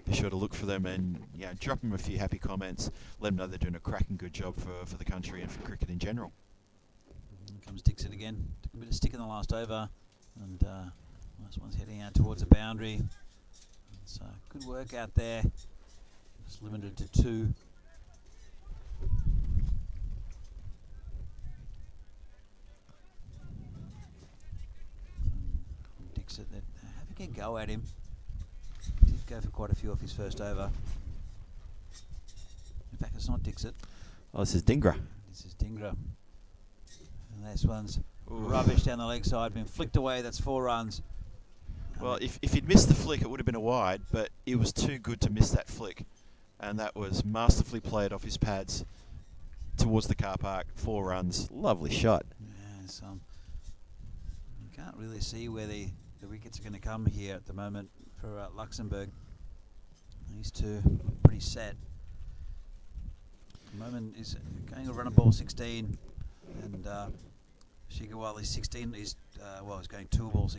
be sure to look for them and drop them a few happy comments. Let them know they're doing a cracking good job for the country and for cricket in general. Here comes Dixon again. Took a bit of stick in the last over, and last one's heading out towards the boundary. So good work out there. Just limited to 2. Dixon, having a go at him. Did go for quite a few off his first over. In fact, it's not Dixit. Oh, this is Dingra. This is Dingra. And this one's rubbish down the leg side, been flicked away. That's 4 runs. Well, if he'd missed the flick, it would have been a wide, but it was too good to miss that flick. And that was masterfully played off his pads towards the car park. 4 runs. Lovely shot. Yes, you can't really see where the wickets are going to come here at the moment for Luxembourg. These two look pretty set. At the moment is going to run a ball 16, and Shigawali 16 is he's going 2 balls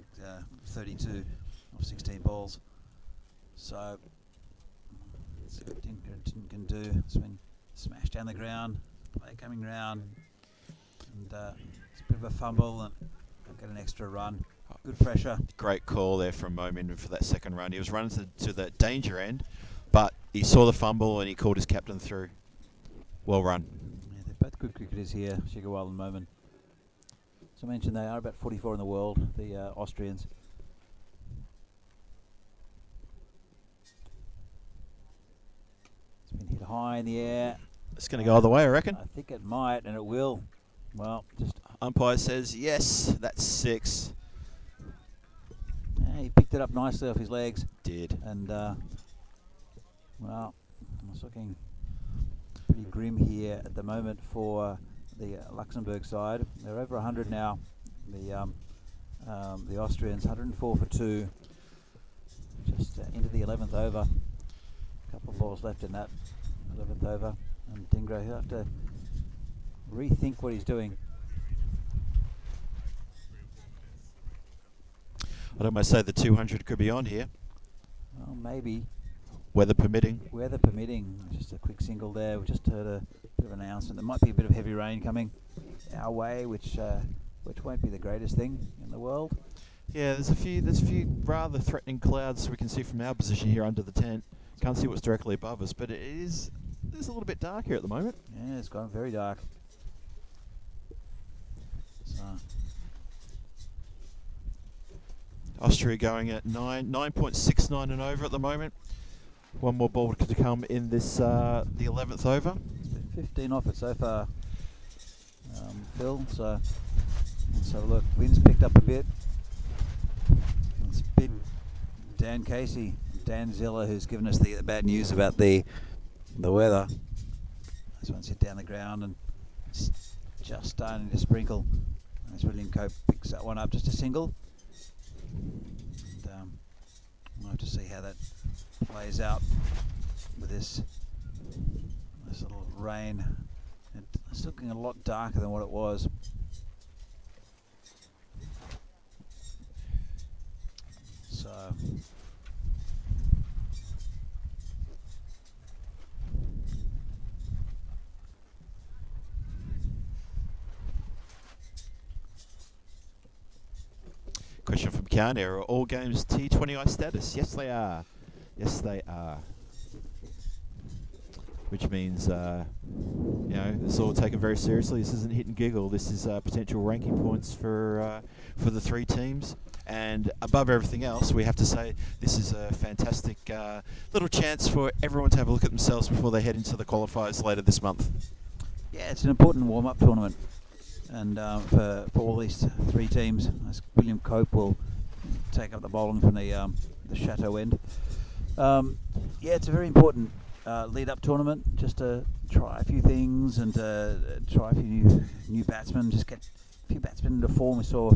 32 of 16 balls. So let's see what Dingra can do. Swing, smash down the ground, play coming round, and it's a bit of a fumble and get an extra run. Good pressure. Great call there from Momin for that second run. He was running to the danger end, but he saw the fumble and he called his captain through. Well run. Yeah, they're both good cricketers here, Shigawal and Momin. As I mentioned, they are about 44 in the world, the Austrians. It's been hit high in the air. It's going to go either way, I reckon. I think it might, and it will. Well, just umpire says yes. That's 6. Yeah, he picked it up nicely off his legs. Did. And well, it's looking pretty grim here at the moment for the Luxembourg side. They're over 100 now. The Austrians 104 for 2. Just into the 11th over. A couple of balls left in that 11th over, and Dingra, he'll have to rethink what he's doing. I'd almost say the 200 could be on here. Well, maybe. Weather permitting. Weather permitting. Just a quick single there. We just heard a bit of an announcement. There might be a bit of heavy rain coming our way, which won't be the greatest thing in the world. Yeah, there's a few rather threatening clouds we can see from our position here under the tent. Can't see what's directly above us, but it's a little bit dark here at the moment. Yeah, it's gone very dark. So Austria going at 9.69 and over at the moment. One more ball to come in this the 11th over. It's been 15 off it so far, Phil. So let's have a look. Wind's picked up a bit. It's been Dan Casey, Dan Zilla, who's given us the bad news about the weather. This one's hit down the ground and it's just starting to sprinkle. As William Cope picks that one up, just a single. And, we'll have to see how that plays out with this little rain. It's looking a lot darker than what it was. So Question from Kian, are all games T20I status? Yes, they are. Yes, they are. Which means, it's all taken very seriously. This isn't hit and giggle. This is potential ranking points for the 3 teams. And above everything else, we have to say this is a fantastic little chance for everyone to have a look at themselves before they head into the qualifiers later this month. yeah, it's an important warm-up tournament. And for all these 3 teams, as William Cope will take up the bowling from the Chateau end. Yeah, it's a very important lead-up tournament, just to try a few things and try a few new batsmen, just get a few batsmen into form. We saw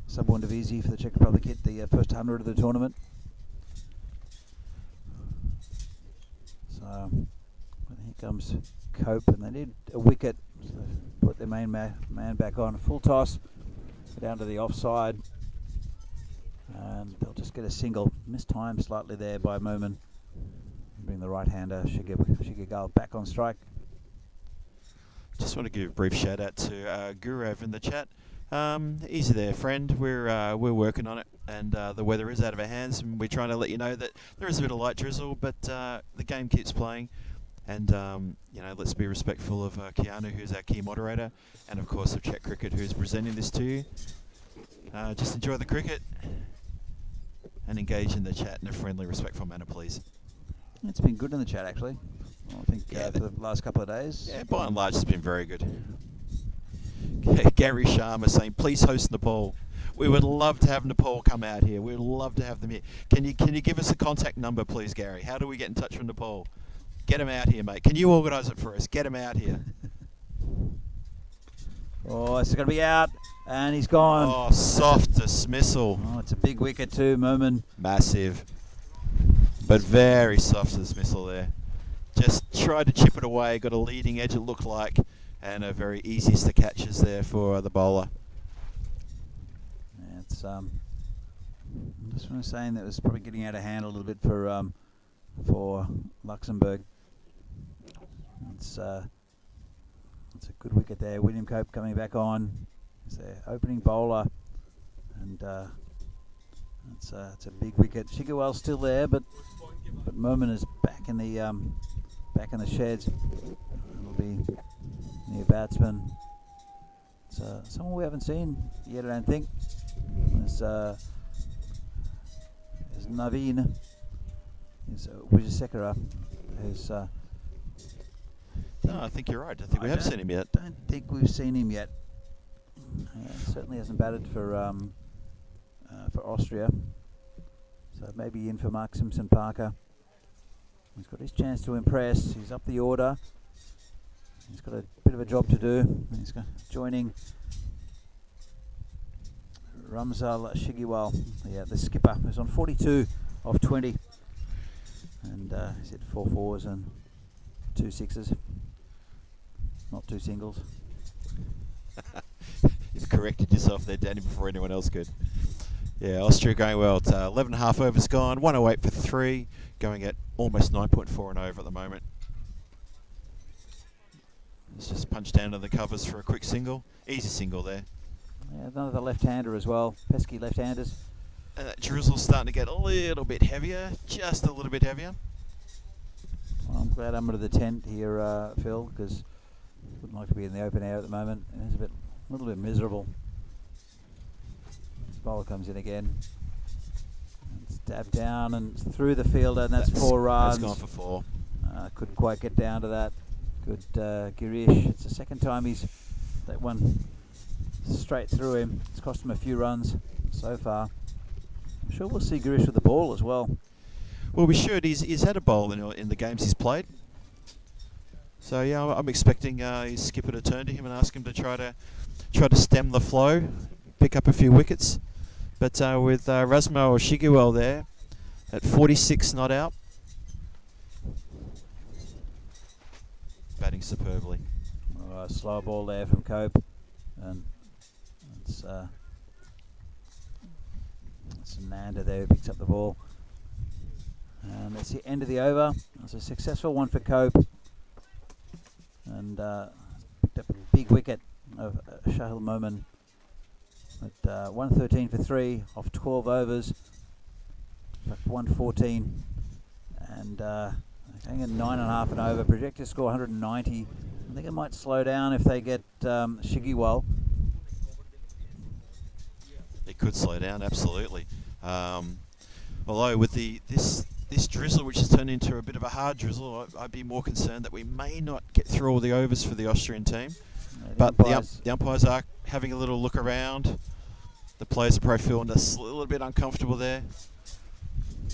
Sabon Divisi for the Czech Republic hit the first 100 of the tournament. So here comes Cope, and they need a wicket. So put their main man back on. Full toss down to the offside, and they'll just get a single. Missed time slightly there by Momin. bring the right-hander Shigigal back on strike. Just want to give a brief shout out to Gurev in the chat. Easy there, friend. We're working on it, and the weather is out of our hands, and we're trying to let you know that there is a bit of light drizzle, but the game keeps playing, and let's be respectful of Keanu, who's our key moderator, and of course of Czech Cricket, who's presenting this to you. Just enjoy the cricket and engage in the chat in a friendly, respectful manner, please. It's been good in the chat, actually. I think for the last couple of days. Yeah, by and large, it's been very good. Gary Sharma saying, please host Nepal. We would love to have Nepal come out here. We would love to have them here. Can you give us a contact number, please, Gary? How do we get in touch with Nepal? Get them out here, mate. Can you organise it for us? Get them out here. Oh, it's going to be out, and he's gone. Oh, soft dismissal. Oh, it's a big wicket too, Moomin. Massive. But very soft dismissal there. Just tried to chip it away, got a leading edge it looked like, and a very easiest to catches there for the bowler. Yeah, it's just want to say that was probably getting out of hand a little bit for Luxembourg. It's a good wicket there. William Cope coming back on. He's their opening bowler, and it's a big wicket. Shigawal's still there, but Moomin is back in the sheds. It'll be new batsman. It's someone we haven't seen yet, I don't think. There's Naveen. There's Wijasekara. Who's No, I think you're right. I think we have seen him yet. Don't think we've seen him yet. Certainly hasn't batted for Austria. So maybe in for Mark Simpson-Parker. He's got his chance to impress. He's up the order. He's got a bit of a job to do. He's joining Ramzal Shigiwal, the skipper, who's on 42 of 20. And he's hit 4 fours and 2 sixes. Not 2 singles. You've corrected yourself there, Danny, before anyone else could. Yeah, Austria going well. It's 11.5 overs gone, 108 for 3, going at almost 9.4 and over at the moment. Let's just punch down to the covers for a quick single. Easy single there. Yeah, another left-hander as well. Pesky left-handers. And that drizzle's starting to get a little bit heavier, just a little bit heavier. Well, I'm glad I'm under the tent here, Phil, because I wouldn't like to be in the open air at the moment. It's a little bit miserable. This bowler comes in again. It's dabbed down and through the fielder, and that's 4 runs. That's gone for 4. Couldn't quite get down to that. Good Girish. It's the second time that one straight through him. It's cost him a few runs so far. I'm sure we'll see Girish with the ball as well. Well, we should. He's had a bowl in the games he's played. So yeah, I'm expecting his skipper to turn to him and ask him to try to stem the flow, pick up a few wickets. But with Rasmo Shigiwal there at 46 not out, batting superbly. Slow ball there from Cope, and it's Nanda there who picks up the ball. And that's the end of the over. It's a successful one for Cope, and picked up a big wicket of Shahil Momin at 113 for 3 off 12 overs. In fact, 114, and going at 9.5 and over. Projected score 190. I think it might slow down if they get Shigiwal. It could slow down, absolutely. Although with this drizzle, which has turned into a bit of a hard drizzle, I'd be more concerned that we may not get through all the overs for the Austrian team. But the umpires are having a little look around. The players are probably feeling just a little bit uncomfortable there.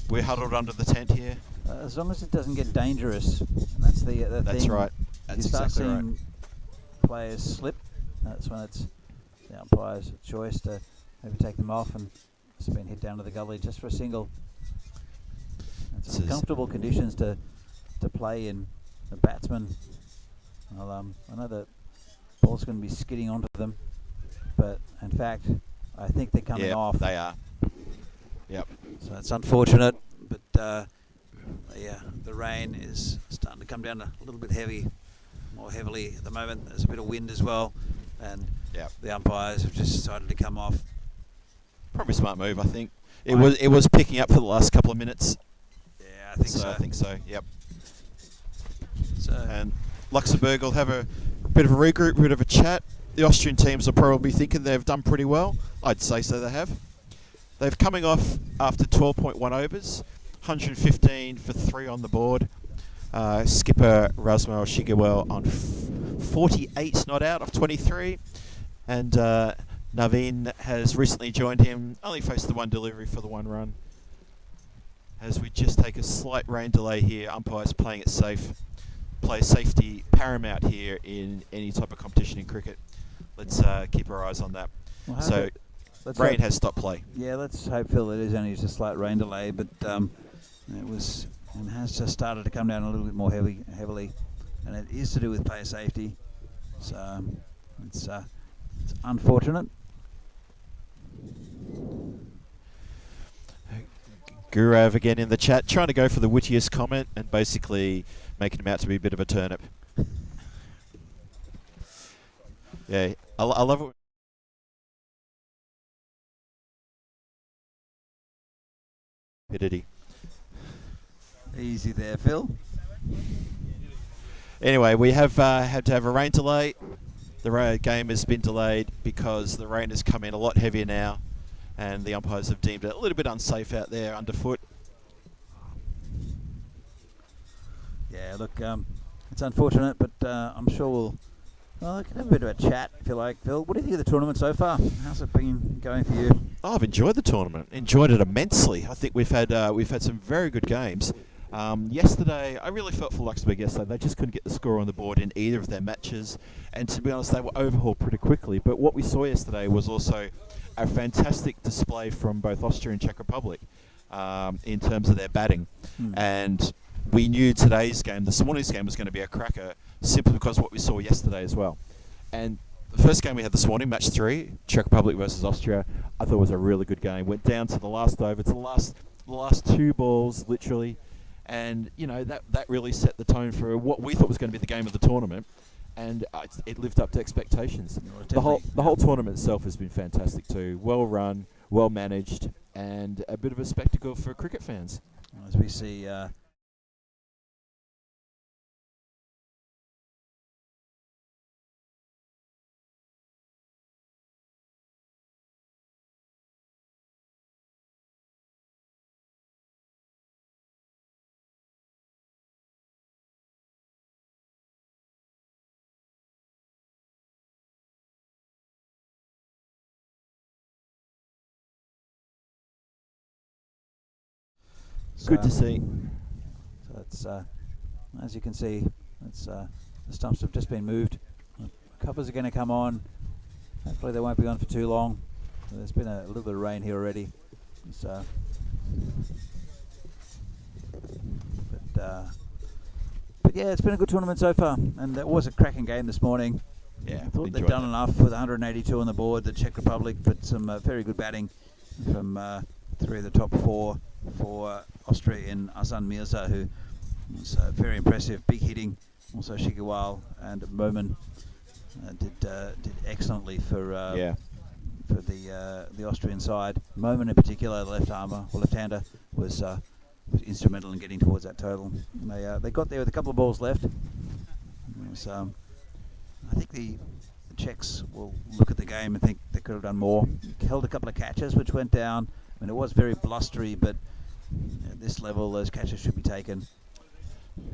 We're huddled under the tent here. As long as it doesn't get dangerous, that's the thing. That's right. That's you start exactly right. seeing players slip. That's when it's the umpire's choice to maybe take them off, and it's been hit down to the gully just for a single. It's uncomfortable conditions to play in. The batsman, well, I know that ball's going to be skidding onto them, but in fact, I think they're coming off. They are. Yep. So it's unfortunate, but the rain is starting to come down a little bit more heavily at the moment. There's a bit of wind as well, and the umpires have just decided to come off. Probably a smart move, I think. It was picking up for the last couple of minutes. Yeah, I think so. I think so. Yep. So and Luxembourg will have a bit of a regroup, a bit of a chat. The Austrian teams are probably thinking they've done pretty well. I'd say so. They have. They've coming off after 12.1 overs, 115 for 3 on the board. Skipper Rasmus Shigewell on 48 not out of 23, and Navin has recently joined him. Only faced the 1 delivery for the 1 run. As we just take a slight rain delay here, umpires playing it safe. Play safety paramount here in any type of competition in cricket. Let's keep our eyes on that. Well, so rain has stopped play. Yeah, let's hope, Phil, it is only just a slight rain delay, but it has just started to come down a little bit more heavily, and it is to do with player safety. So it's unfortunate. Gurav again in the chat, trying to go for the wittiest comment and basically making him out to be a bit of a turnip. Yeah, I love it. Rapidity. Easy there, Phil. Anyway, we have had to have a rain delay. The game has been delayed because the rain has come in a lot heavier now, and the umpires have deemed it a little bit unsafe out there underfoot. Yeah, look, it's unfortunate, but I'm sure we can have a bit of a chat if you like, Phil. What do you think of the tournament so far? How's it been going for you? Oh, I've enjoyed the tournament. Enjoyed it immensely. I think we've had some very good games. Yesterday, I really felt for Luxembourg yesterday. They just couldn't get the score on the board in either of their matches, and to be honest, they were overhauled pretty quickly. But what we saw yesterday was also a fantastic display from both Austria and Czech Republic in terms of their batting. And we knew today's game, this morning's game, was going to be a cracker simply because of what we saw yesterday as well. And the first game we had this morning, match 3, Czech Republic versus Austria, I thought was a really good game. Went down to the last over, to the last 2 balls, literally. And, you know, that really set the tone for what we thought was going to be the game of the tournament. And it lived up to expectations. The whole tournament itself has been fantastic too. Well run, well managed, and a bit of a spectacle for cricket fans. As we see... Good to see. So it's, as you can see, it's, the stumps have just been moved. Coppers are going to come on. Hopefully they won't be on for too long. There's been a little bit of rain here already. So, but yeah, it's been a good tournament so far, and it was a cracking game this morning. Yeah, I thought they'd done enough with 182 on the board. The Czech Republic put some very good batting from 3 of the top 4 for Austria in Hasan Mirza, who was very impressive, big hitting. Also Shigewal and Momin did excellently for the Austrian side. Momin in particular, the left-hander, was instrumental in getting towards that total. And they got there with a couple of balls left. So I think the Czechs will look at the game and think they could have done more. Held a couple of catches which went down. I mean, it was very blustery, but at this level, those catches should be taken.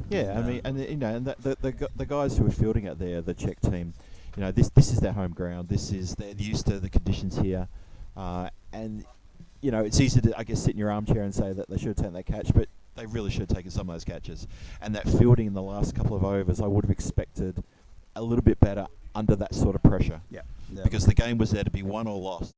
Yeah, I mean, and you know, and the guys who are fielding out there, the Czech team, you know, this is their home ground. They're used to the conditions here, and you know, it's easy to, I guess, sit in your armchair and say that they should have taken that catch, but they really should have taken some of those catches. And that fielding in the last couple of overs, I would have expected a little bit better under that sort of pressure. Yeah. Because the game was there to be won or lost.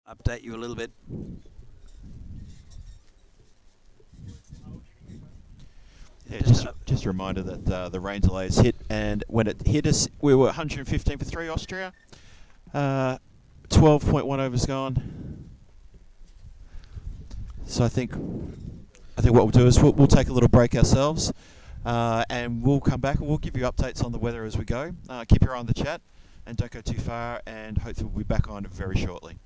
update you a little bit. Yeah, just a reminder that the rain delay is hit, and when it hit us, we were 115 for 3 Austria. 12.1 overs gone. So I think what we'll do is we'll take a little break ourselves, and we'll come back and we'll give you updates on the weather as we go. Keep your eye on the chat, and don't go too far, and hopefully we'll be back on very shortly.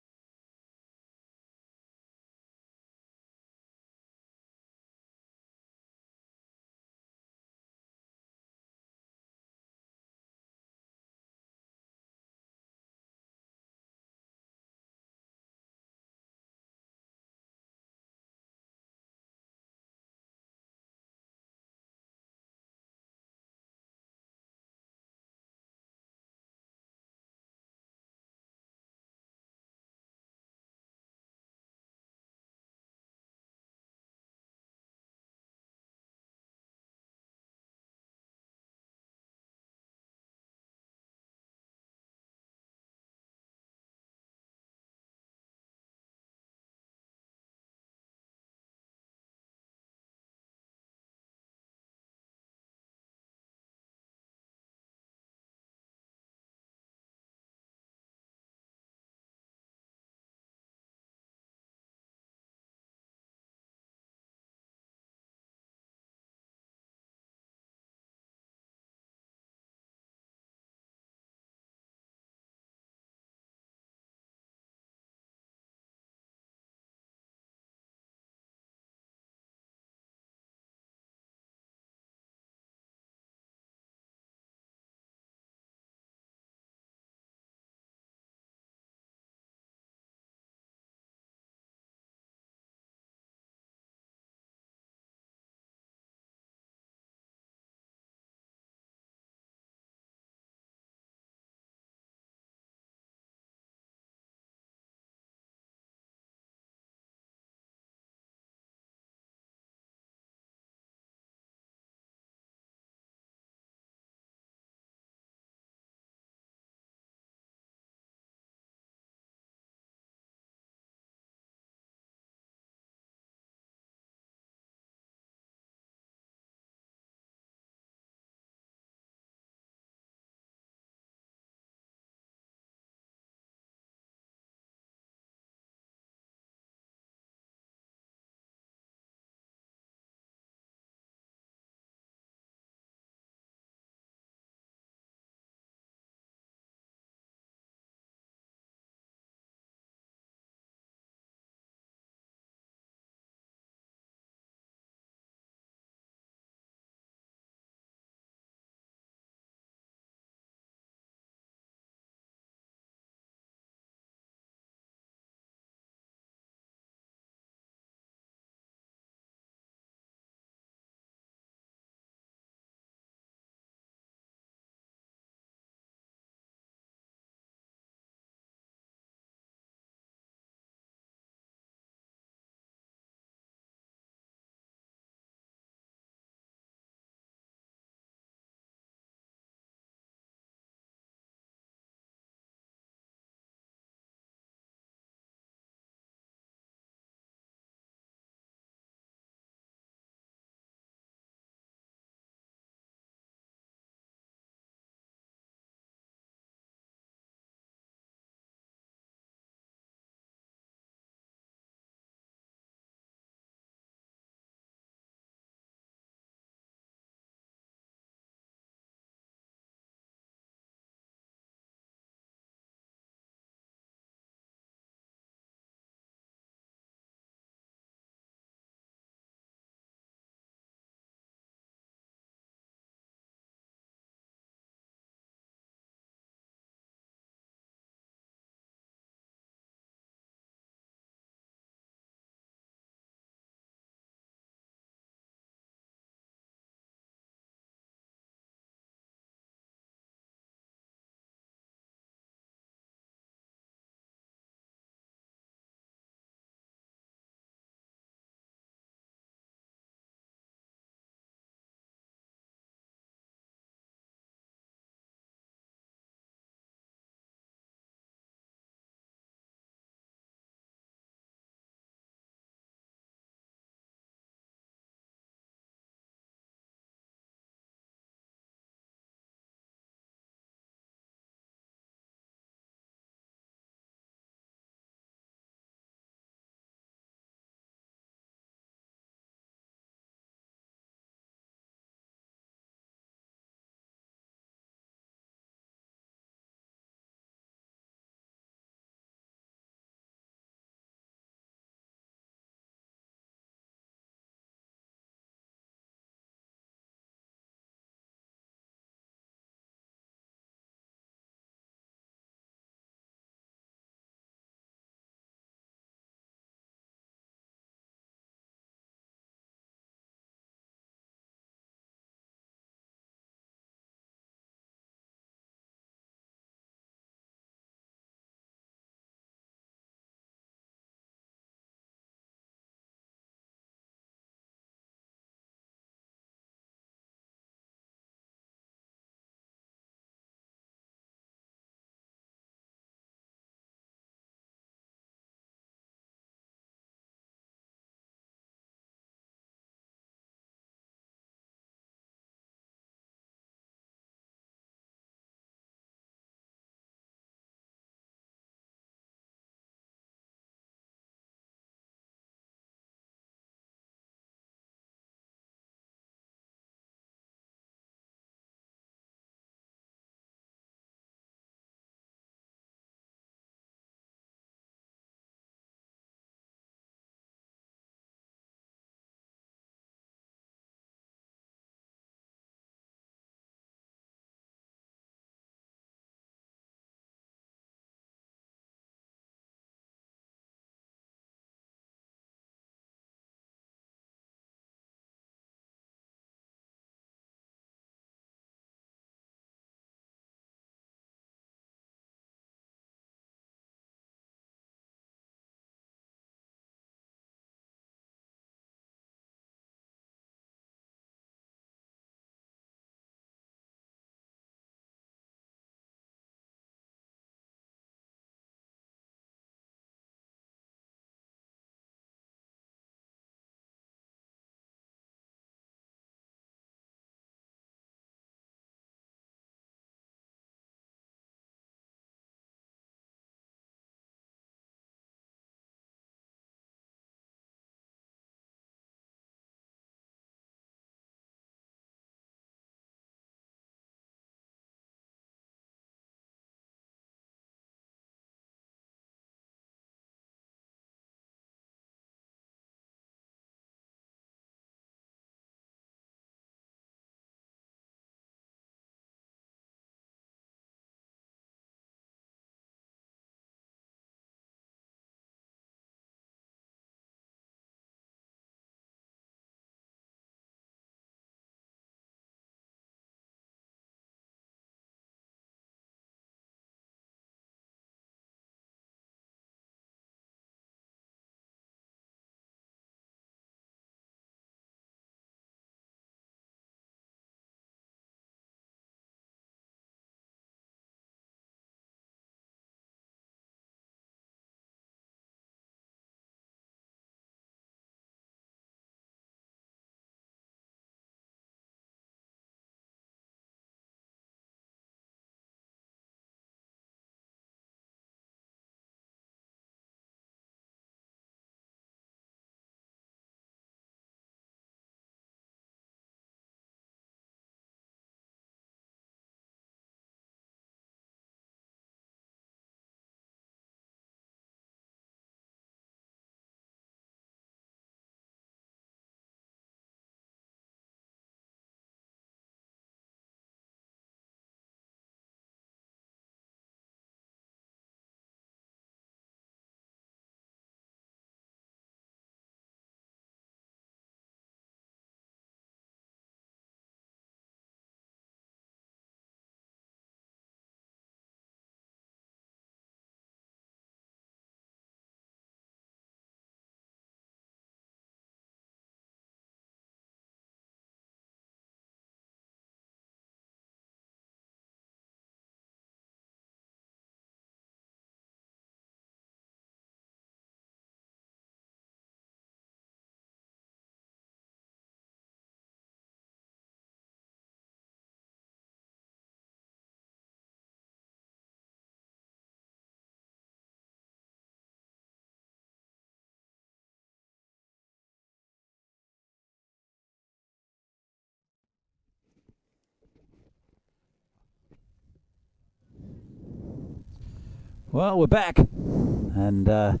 Well, we're back, and the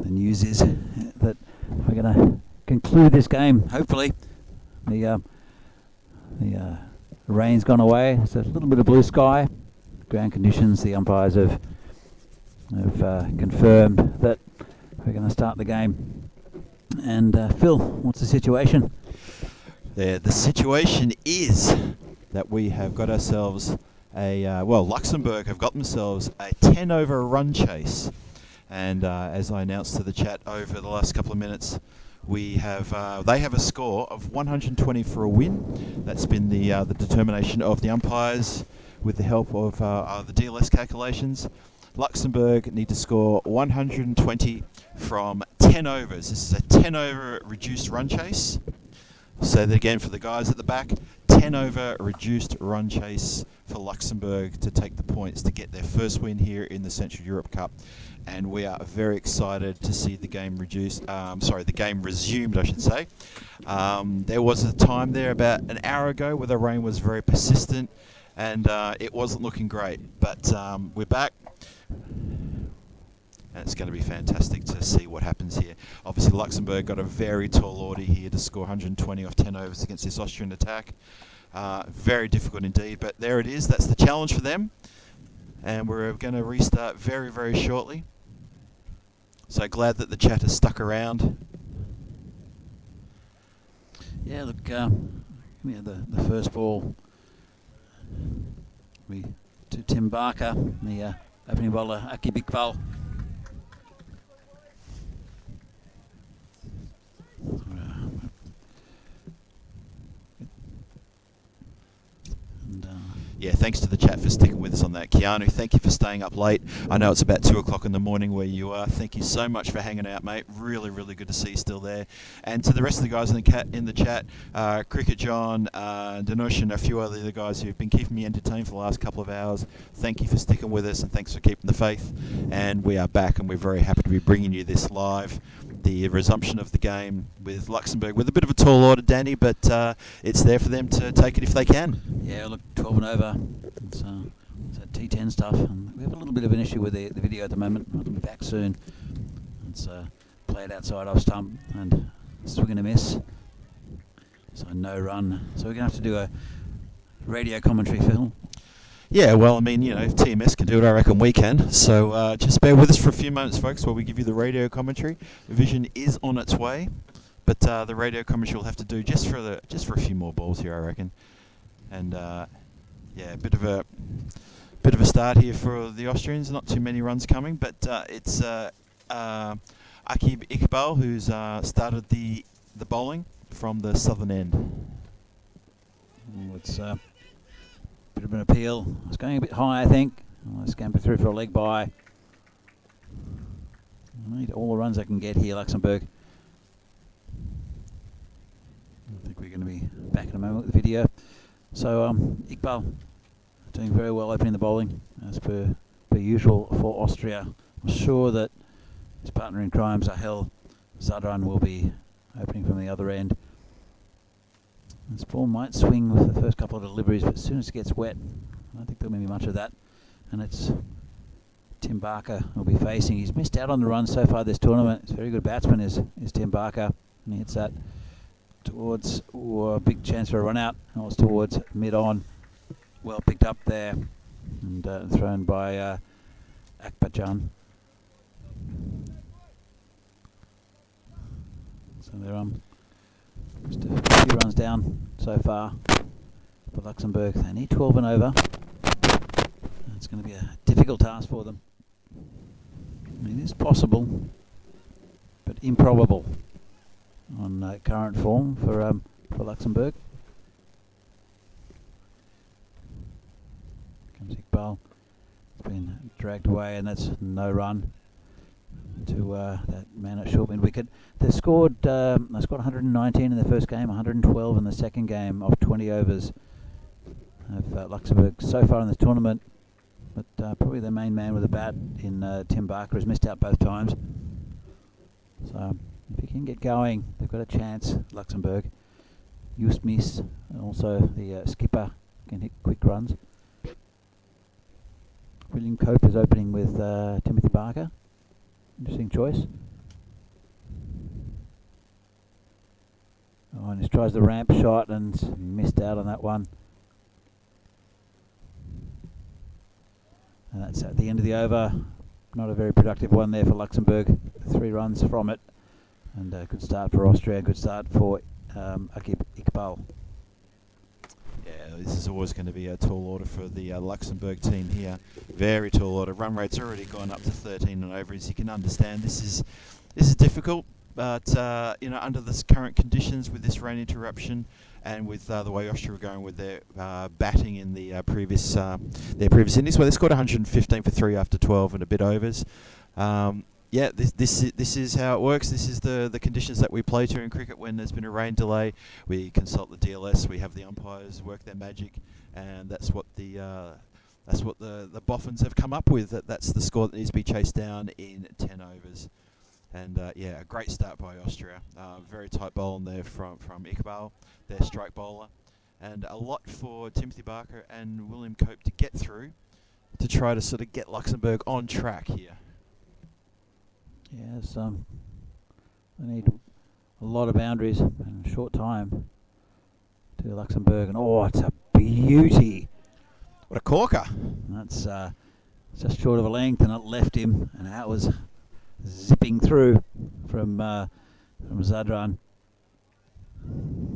news is that we're going to conclude this game. Hopefully, the rain's gone away. It's a little bit of blue sky. Ground conditions. The umpires have confirmed that we're going to start the game. And Phil, what's the situation? The situation is that we have got ourselves Luxembourg have got themselves a 10-over run chase, and as I announced to the chat over the last couple of minutes, they have a score of 120 for a win. That's been the determination of the umpires with the help of the DLS calculations. Luxembourg need to score 120 from 10 overs. This is a 10-over reduced run chase. Say that again for the guys at the back. 10-over reduced run chase for Luxembourg to take the points to get their first win here in the Central Europe Cup. And we are very excited to see the game the game resumed, I should say. There was a time there about an hour ago where the rain was very persistent and it wasn't looking great. But we're back. And it's going to be fantastic to see what happens here. Obviously, Luxembourg got a very tall order here to score 120 off 10 overs against this Austrian attack. Very difficult indeed, but there it is. That's the challenge for them. And we're going to restart very, very shortly. So glad that the chat has stuck around. Yeah, look, the first ball to Tim Barker, the opening bowler, Aki Bikbal. Yeah, thanks to the chat for sticking with us on that. Keanu, thank you for staying up late. I know it's about 2 o'clock in the morning where you are. Thank you so much for hanging out, mate. Really, really good to see you still there. And to the rest of the guys in the chat, Cricket John, Danush, and a few other guys who've been keeping me entertained for the last couple of hours, thank you for sticking with us and thanks for keeping the faith. And we are back and we're very happy to be bringing you this live. The resumption of the game with Luxembourg with a bit of a tall order, Danny, but it's there for them to take it if they can. Yeah, look, 12 and over. It's that T10 stuff. And we have a little bit of an issue with the video at the moment. I'll be back soon. It's played outside off stump and swing and a miss. So no run. So we're going to have to do a radio commentary, Phil. Yeah, well, I mean, if TMS can do it, I reckon we can. So just bear with us for a few moments, folks, while we give you the radio commentary. The vision is on its way, but the radio commentary will have to do just for a few more balls here, I reckon. And yeah, a bit of a start here for the Austrians. Not too many runs coming, but it's Akib Iqbal who's started the bowling from the southern end. It's bit of an appeal. It's going a bit high, I think. I'll scamper through for a leg by. I need all the runs I can get here, Luxembourg. I think we're going to be back in a moment with the video. So Iqbal doing very well opening the bowling as per usual for Austria. I'm sure that his partner in crime, Zahel Zadran, will be opening from the other end. This ball might swing with the first couple of deliveries, but as soon as it gets wet, I don't think there'll be much of that. And it's Tim Barker will be facing. He's missed out on the run so far this tournament. He's a very good batsman, is Tim Barker. And he hits that towards a big chance for a run out. And it's towards mid-on. Well picked up there and thrown by Akbajan. So they're just a few runs down so far for Luxembourg. They need 12 and over. It's going to be a difficult task for them. I mean, it's possible, but improbable on current form for Luxembourg. Comes Iqbal. It's been dragged away, and that's no run to that man at short mid wicket. They scored 119 in the first game, 112 in the second game of 20 overs of Luxembourg so far in this tournament. But probably the main man with the bat in Tim Barker has missed out both times. So if he can get going, they've got a chance, Luxembourg. Justmis, also the skipper, can hit quick runs. William Cope is opening with Timothy Barker. Interesting choice. Oh, and he tries the ramp shot and missed out on that one. And that's at the end of the over. Not a very productive one there for Luxembourg. 3 runs from it. And a good start for Austria, good start for Akib Iqbal. Yeah, this is always going to be a tall order for the Luxembourg team here. Very tall order. Run rate's already gone up to 13 and over, as you can understand. This is difficult, but under this current conditions with this rain interruption and with the way Austria were going with their batting in the previous innings, where they scored 115 for 3 after 12 and a bit overs. Yeah, this is how it works. This is the conditions that we play to in cricket when there's been a rain delay. We consult the DLS, we have the umpires work their magic, and that's what the Boffins have come up with. That's the score that needs to be chased down in 10 overs. And yeah, a great start by Austria. Very tight bowl in there from Iqbal, their strike bowler, and a lot for Timothy Barker and William Cope to get through to try to sort of get Luxembourg on track here. Yes, they need a lot of boundaries in a short time to Luxembourg. And oh, it's a beauty. What a corker. That's just short of a length, and it left him, and that was zipping through from Zadran.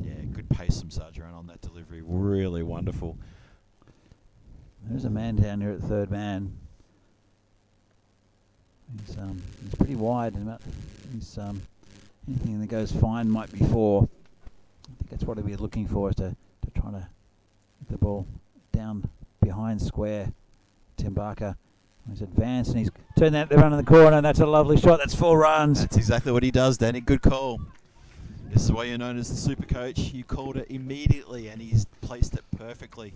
Yeah, good pace from Zadran on that delivery. Really wonderful. There's a man down here at third man. He's pretty wide, and anything that goes fine might be 4. I think that's what he'll be looking for, is to try to get the ball down behind square. Tim Barker, he's advanced and he's turned that to run in the corner, and that's a lovely shot. That's 4 runs. That's exactly what he does, Danny. Good call. This is why you're known as the super coach. You called it immediately, and he's placed it perfectly.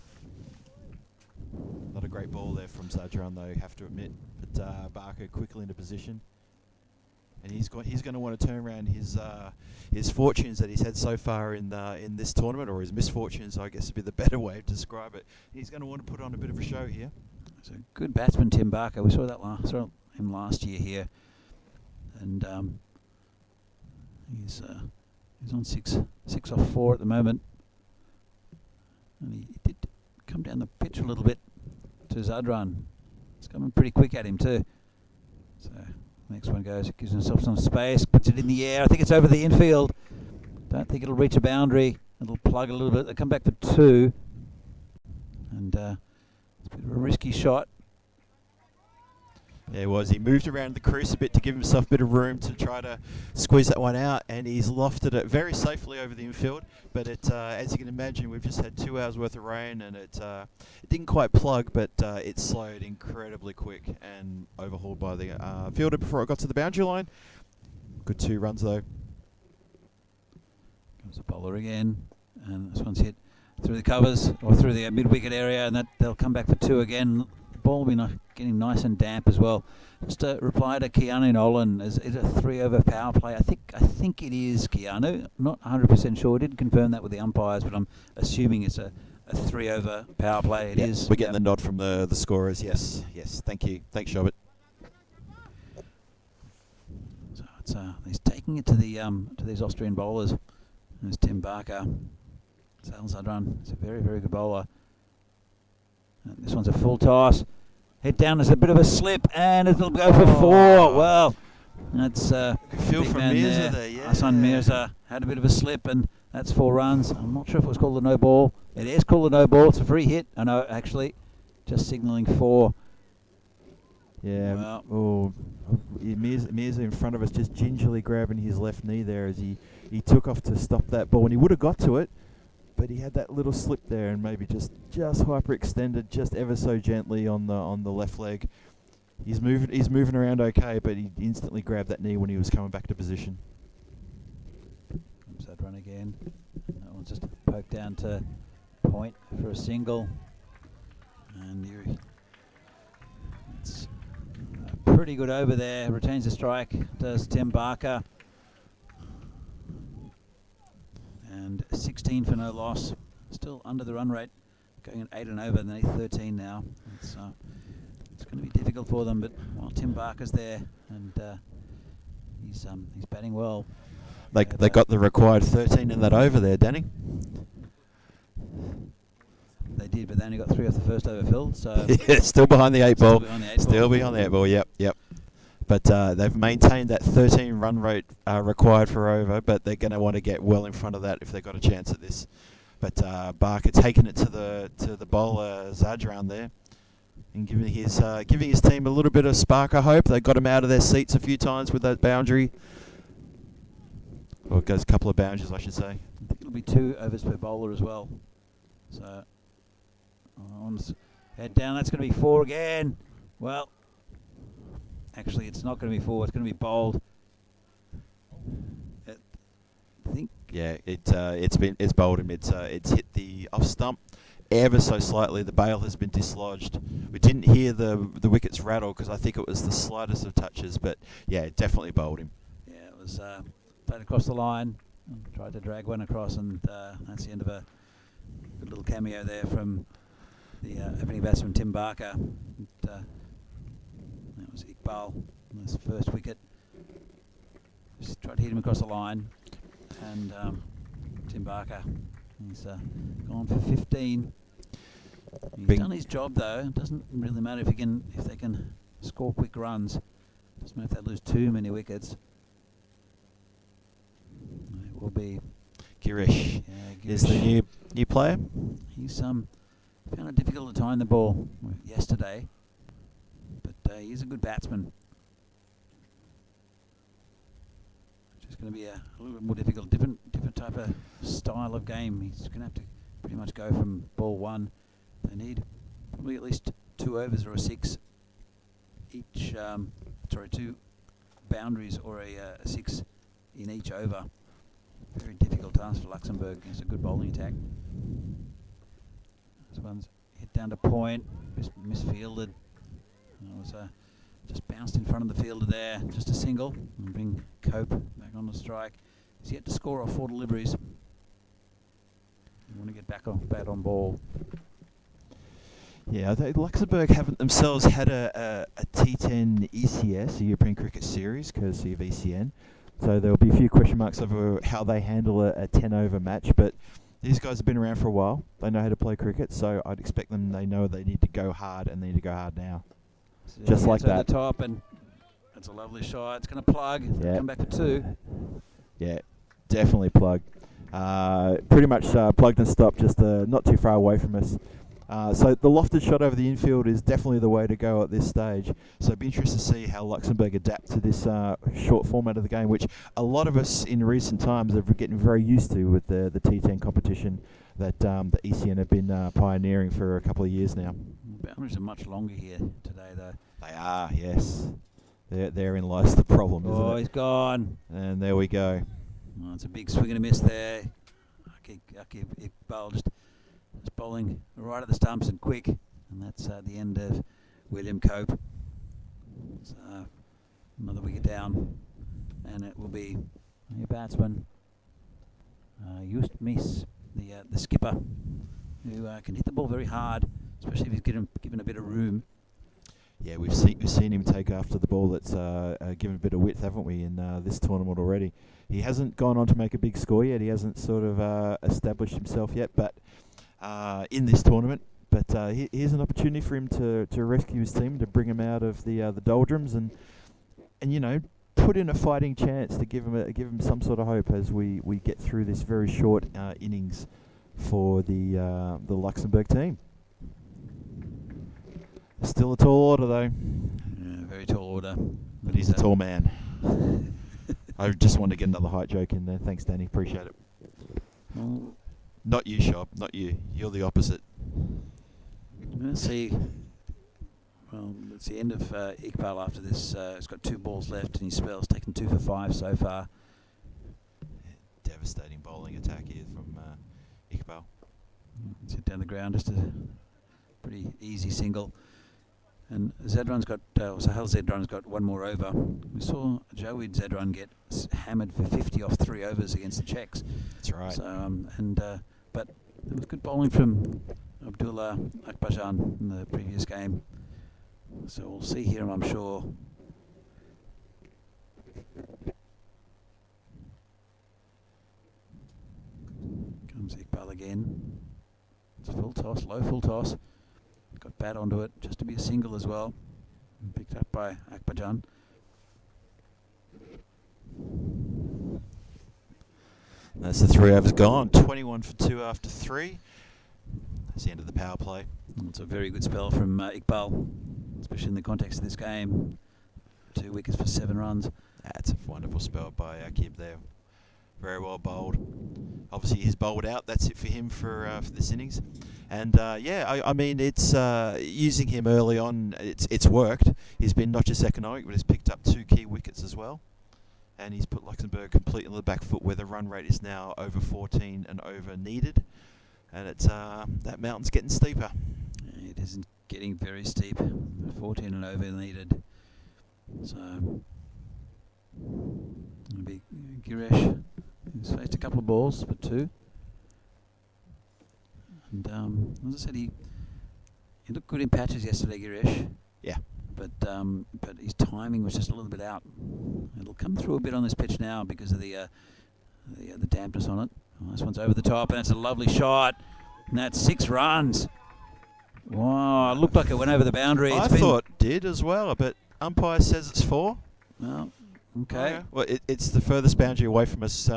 Not a great ball there from Zadran, though, you have to admit. But Barker quickly into position, and he's going to want to turn around his fortunes that he's had so far in this tournament, or his misfortunes, I guess would be the better way to describe it. He's going to want to put on a bit of a show here. He's a good batsman, Tim Barker. We saw him last year here, and he's on 6 off 4 at the moment, and he did come down the pitch a little bit to Zadran. It's coming pretty quick at him too. So next one goes, gives himself some space, puts it in the air. I think it's over the infield. Don't think it'll reach a boundary. It'll plug a little bit. They come back for 2, and it's a bit of a risky shot. Yeah, it was. He moved around the crease a bit to give himself a bit of room to try to squeeze that one out, and he's lofted it very safely over the infield. But as you can imagine, we've just had 2 hours worth of rain, and it didn't quite plug, but it slowed incredibly quick and overhauled by the fielder before it got to the boundary line. Good 2 runs though. Comes the bowler again, and this one's hit through the covers or through the mid-wicket area, and they'll come back for 2 again. Ball will be getting nice and damp as well. Just a reply to Keanu Nolan. Is it a 3-over power play? I think it is, Keanu. I'm not 100% sure. I didn't confirm that with the umpires, but I'm assuming it's a 3-over power play. It is. We're getting the nod from the scorers. Yes. Thank you. Thanks, Shobit. So it's he's taking it to these Austrian bowlers. There's Tim Barker. Sal Zadran. It's a very, very good bowler. And this one's a full toss. Head down, there's a bit of a slip, and it'll go for 4. Well, that's feel from Mirza there. Yeah. Hassan Mirza had a bit of a slip, and that's 4 runs. I'm not sure if it was called a no ball. It is called a no ball. It's a free hit. I know, actually, just signalling 4. Yeah. Well, Mirza in front of us, just gingerly grabbing his left knee there as he took off to stop that ball, and he would have got to it. But he had that little slip there, and maybe just hyperextended just ever so gently on the left leg. He's moving around okay, but he instantly grabbed that knee when he was coming back to position. Comes that run again. That one's just poked down to point for a single, and it's a pretty good over there. Retains the strike. Does Tim Barker. And 16 for no loss. Still under the run rate. Going at 8 and over, and then 13 now. It's going to be difficult for them. But while Tim Barker's there, and he's batting well. They got the required 13 in that over there, Danny. They did, but they only got 3 off the first over filled. So yeah, still behind the 8 ball. Still behind the 8 ball. Yep. But they've maintained that 13 run rate required for over, but they're going to want to get well in front of that if they've got a chance at this. But Barker taking it to the bowler Zadj around there, and giving his team a little bit of spark of hope. They got him out of their seats a few times with that boundary. Or it goes a couple of boundaries, I should say. I think it'll be 2 overs per bowler as well. So on head down. That's going to be 4 again. Well, actually, it's not going to be 4. It's going to be bowled. I think. Yeah, it's bowled him. It's hit the off stump ever so slightly. The bail has been dislodged. We didn't hear the wickets rattle because I think it was the slightest of touches. But yeah, it definitely bowled him. Yeah, it was played across the line. Tried to drag one across, and that's the end of a good little cameo there from the opening batsman Tim Barker. That was Iqbal on his first wicket. Just tried to hit him across the line, and Tim Barker, he's gone for 15. He's done his job though. It doesn't really matter if they can score quick runs. Doesn't matter if they lose too many wickets. It will be Girish is the new player. He's found it difficult to time the ball yesterday, but he's a good batsman. It's going to be a little bit more difficult, different type of style of game. He's going to have to pretty much go from ball 1. They need probably at least 2 overs or a 6 each. 2 boundaries or a 6 in each over. Very difficult task for Luxembourg. It's a good bowling attack. This one's hit down to point, misfielded. It was just bounced in front of the fielder there. Just a single. And bring Cope back on the strike. He's yet to score off 4 deliveries. You want to get back on ball. Yeah, Luxembourg haven't themselves had a T10 ECS, a European Cricket Series, courtesy of ECN. So there'll be a few question marks over how they handle a 10-over match. But these guys have been around for a while. They know how to play cricket, so I'd expect them. They know they need to go hard, and they need to go hard now. So just like that. At the top, and that's a lovely shot. It's going to plug. Yeah. Come back for 2. Yeah, definitely plug. Pretty much plugged and stopped, just not too far away from us. So the lofted shot over the infield is definitely the way to go at this stage. So it'd be interesting to see how Luxembourg adapt to this short format of the game, which a lot of us in recent times are getting very used to with the T10 competition that the ECN have been pioneering for a couple of years now. Boundaries are much longer here today, though. They are, yes. Therein lies the problem, isn't it? Oh, he's gone. And there we go. Oh, it's a big swing and a miss there. Aki Iqbal just bowling right at the stumps and quick, and that's the end of William Cope. So another wicket down, and it will be a batsman, Just Miss, the skipper, who can hit the ball very hard, especially if he's given a bit of room. Yeah, we've seen him take after the ball that's given a bit of width, haven't we, in this tournament already. He hasn't gone on to make a big score yet. He hasn't sort of established himself yet, but in this tournament. But here's an opportunity for him to rescue his team, to bring him out of the doldrums, and put in a fighting chance to give him some sort of hope as we get through this very short innings for the Luxembourg team. Still a tall order, though. Yeah, very tall order. But he's a tall man. I just wanted to get another height joke in there. Thanks, Danny. Appreciate it. Well, not you, Shop. Not you. You're the opposite. Let's see. Well, it's the end of Iqbal after this. He's got 2 balls left in his spells, taken 2 for 5 so far. Devastating bowling attack here from Iqbal. Let's hit down the ground, just a pretty easy single. And Zedran's got, Sahel Zedran's got 1 more over. We saw Jawid Zedran get hammered for 50 off 3 overs against the Czechs. That's right. So, but there was good bowling from Abdullah Akbajan in the previous game. So we'll see here, I'm sure. Comes Iqbal again. It's a full toss, low full toss. Got bat onto it, just to be a single as well. Picked up by Akbarjan. That's the 3 overs gone. 21 for 2 after 3. That's the end of the power play. It's a very good spell from Iqbal, especially in the context of this game. 2 wickets for 7 runs. That's a wonderful spell by Akib there. Very well bowled. Obviously, he's bowled out. That's it for him for this innings. And I mean, it's using him early on. It's worked. He's been not just economic, but he's picked up 2 key wickets as well. And he's put Luxembourg completely on the back foot, where the run rate is now over 14 and over needed. And it's that mountain's getting steeper. It isn't getting very steep. 14 and over needed. So it'll be Girish. He's faced a couple of balls for 2. And as I said, he looked good in patches yesterday, Girish. Yeah. But his timing was just a little bit out. It'll come through a bit on this pitch now because of the dampness on it. Oh, this one's over the top, and that's a lovely shot. And that's 6 runs. Wow, it looked like it went over the boundary. I thought it did as well, but umpire says it's 4. Well, okay. Well, it's the furthest boundary away from us,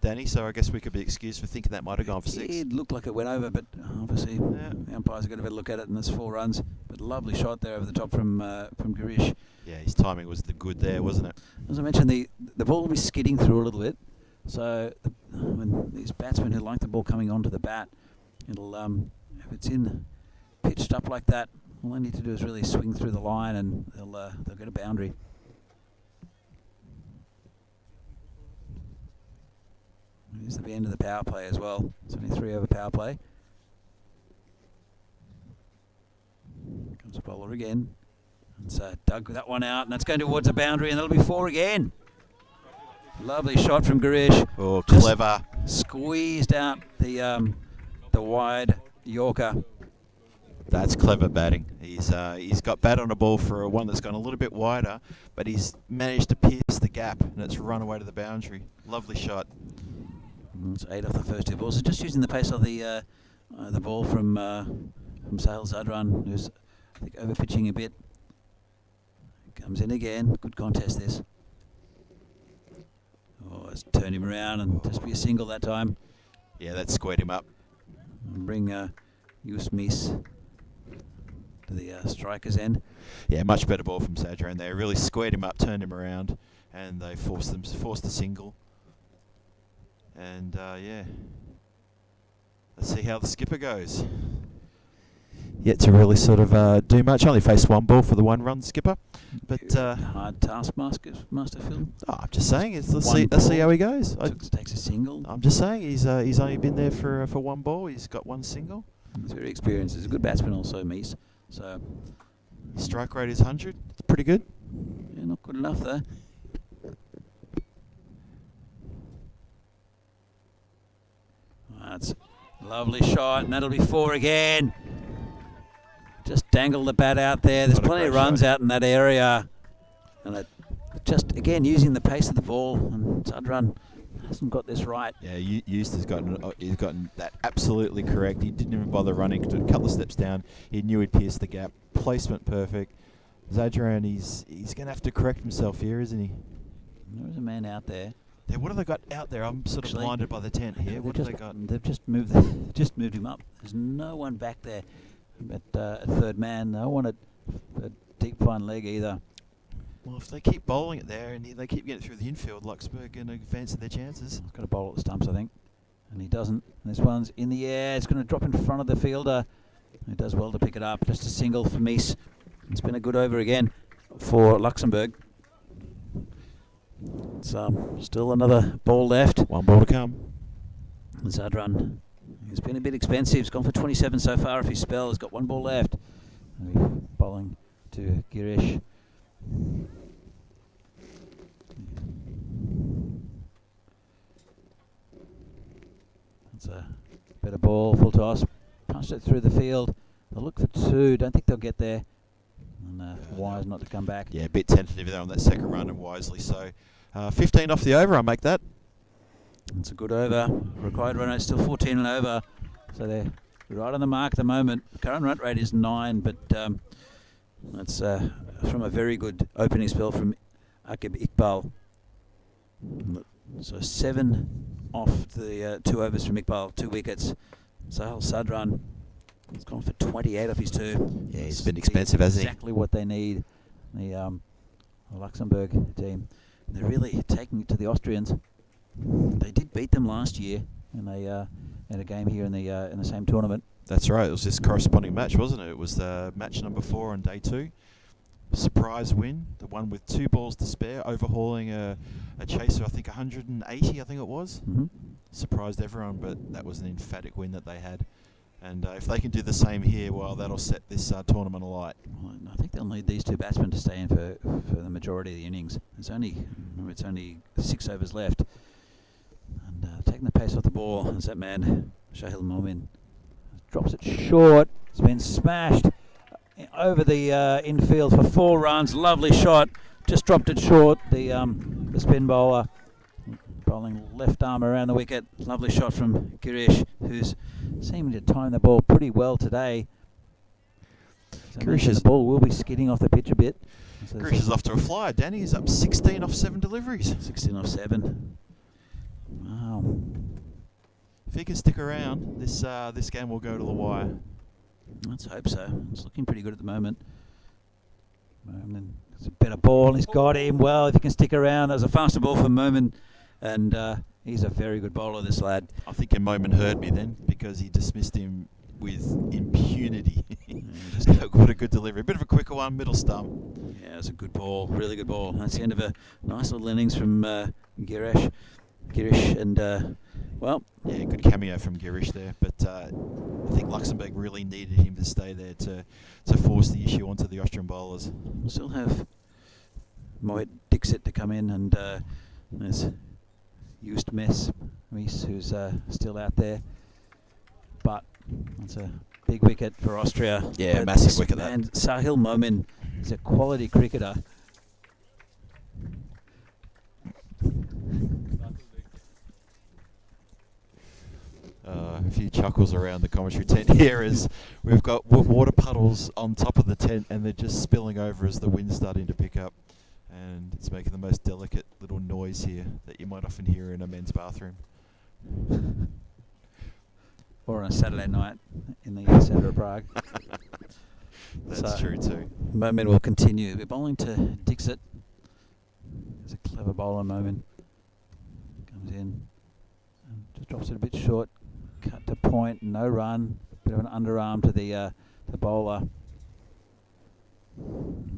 Danny, so I guess we could be excused for thinking that might have gone for 6. It looked like it went over, but obviously the umpires have got a better look at it, and there's 4 runs. But lovely shot there over the top from Girish. Yeah, his timing was good there, wasn't it? As I mentioned, the ball will be skidding through a little bit. So when these batsmen who like the ball coming onto the bat, it'll if it's in pitched up like that, all they need to do is really swing through the line, and they'll get a boundary. This is the end of the power play as well. It's only 3 over power play. Comes a bowler again. It's dug that one out, and that's going towards the boundary, and that'll be 4 again. Lovely shot from Girish. Oh, clever. Squeezed out the wide Yorker. That's clever batting. He's got bat on a ball for one that's gone a little bit wider, but he's managed to pierce the gap, and it's run away to the boundary. Lovely shot. It's 8 off the first 2 balls. So just using the pace of the ball from Sahil Zadran, who's I think over pitching a bit. Comes in again. Good contest this. Oh, let's turn him around and just be a single that time. Yeah, that squared him up. And bring Yus Mis to the striker's end. Yeah, much better ball from Zadran there. Really squared him up, turned him around, and they forced the single. And let's see how the skipper goes. Yet to really sort of do much. Only faced 1 ball for the 1 run, skipper. But hard taskmaster, Phil. Oh, I'm just saying. Let's see how he goes. Takes a single. I'm just saying he's only been there for 1 ball. He's got 1 single. He's very experienced. He's a good batsman also, Mies. So strike rate is 100. It's pretty good. Yeah, not good enough though. That's a lovely shot, and that'll be 4 again. Just dangle the bat out there. There's plenty of runs out in that area. And it just, again, using the pace of the ball. And Zadran hasn't got this right. Yeah, Eustace he's gotten that absolutely correct. He didn't even bother running. Took a couple of steps down. He knew he'd pierce the gap. Placement perfect. Zadran, he's going to have to correct himself here, isn't he? There's a man out there. Yeah, what have they got out there? I'm sort of blinded by the tent here. What have they got? They've just moved him up. There's no one back there at third man. No one at deep fine leg either. Well, if they keep bowling it there and they keep getting it through the infield, Luxembourg going to fancy their chances. He's got to bowl at the stumps, I think. And he doesn't. And this one's in the air. It's going to drop in front of the fielder. He does well to pick it up. Just a single for Mies. It's been a good over again for Luxembourg. It's still another ball left. 1 ball to come. Zadran. He's been a bit expensive. He's gone for 27 so far off his spell. He's got 1 ball left. Bowling to Girish. That's a better ball. Full toss. Punched it through the field. They'll look for 2. Don't think they'll get there. and wise not to come back. Yeah, a bit tentative there on that second run, and wisely so. 15 off the over, I'll make that. It's a good over. Required run rate still 14 and over, so they're right on the mark at the moment. Current run rate is 9, but that's from a very good opening spell from Akib Iqbal. So 7 off the 2 overs from Iqbal, 2 wickets. Sahil Sadran has gone for 28 off his 2. Yeah, he's been expensive, hasn't he? Exactly what they need, the Luxembourg team. They're really taking it to the Austrians. They did beat them last year, and they had a game here in the same tournament. That's right. It was this corresponding match, wasn't it? It was match number 4 on day 2. Surprise win, the one with 2 balls to spare, overhauling a chaser, I think 180, I think it was. Mm-hmm. Surprised everyone, but that was an emphatic win that they had. And if they can do the same here, well, that'll set this tournament alight. Well, I think they'll need these 2 batsmen to stay in for the majority of the innings. It's only 6 overs left. And taking the pace off the ball, as that man, Shahil Momin, drops it short. It's been smashed over the infield for 4 runs. Lovely shot. Just dropped it short. The spin bowler bowling left arm around the wicket. Lovely shot from Girish, who's seeming to time the ball pretty well today. So the ball will be skidding off the pitch a bit. So Girish is off to a flyer. Danny is up 16 off 7 deliveries. 16 off 7. Wow. If he can stick around, this game will go to the wire. Let's hope so. It's looking pretty good at the moment. It's a better ball. He's got him well. If he can stick around, there's a faster ball for Momin, and he's a very good bowler, this lad. I think Momin heard me then, because he dismissed him with impunity. What a good delivery. A bit of a quicker one, middle stump. Yeah, it's a good ball. Really good ball. That's the end of a nice little innings from Girish, and yeah, good cameo from Girish there, but I think Luxembourg really needed him to stay there to force the issue onto the Austrian bowlers. We'll still have Mohit Dixit to come in, and there's Just Mess, who's still out there, but that's a big wicket for Austria. Yeah, but massive wicket that. And Sahil Momin is a quality cricketer. A few chuckles around the commentary tent here as we've got water puddles on top of the tent, and they're just spilling over as the wind's starting to pick up, and it's making the most delicate little noise here that you might often hear in a men's bathroom. Or on a Saturday night in the centre of Prague. That's true too. Momin will continue. We're bowling to Dixit. There's a clever bowler, Momin. Comes in and just drops it a bit short. Cut to point, no run. Bit of an underarm to the bowler.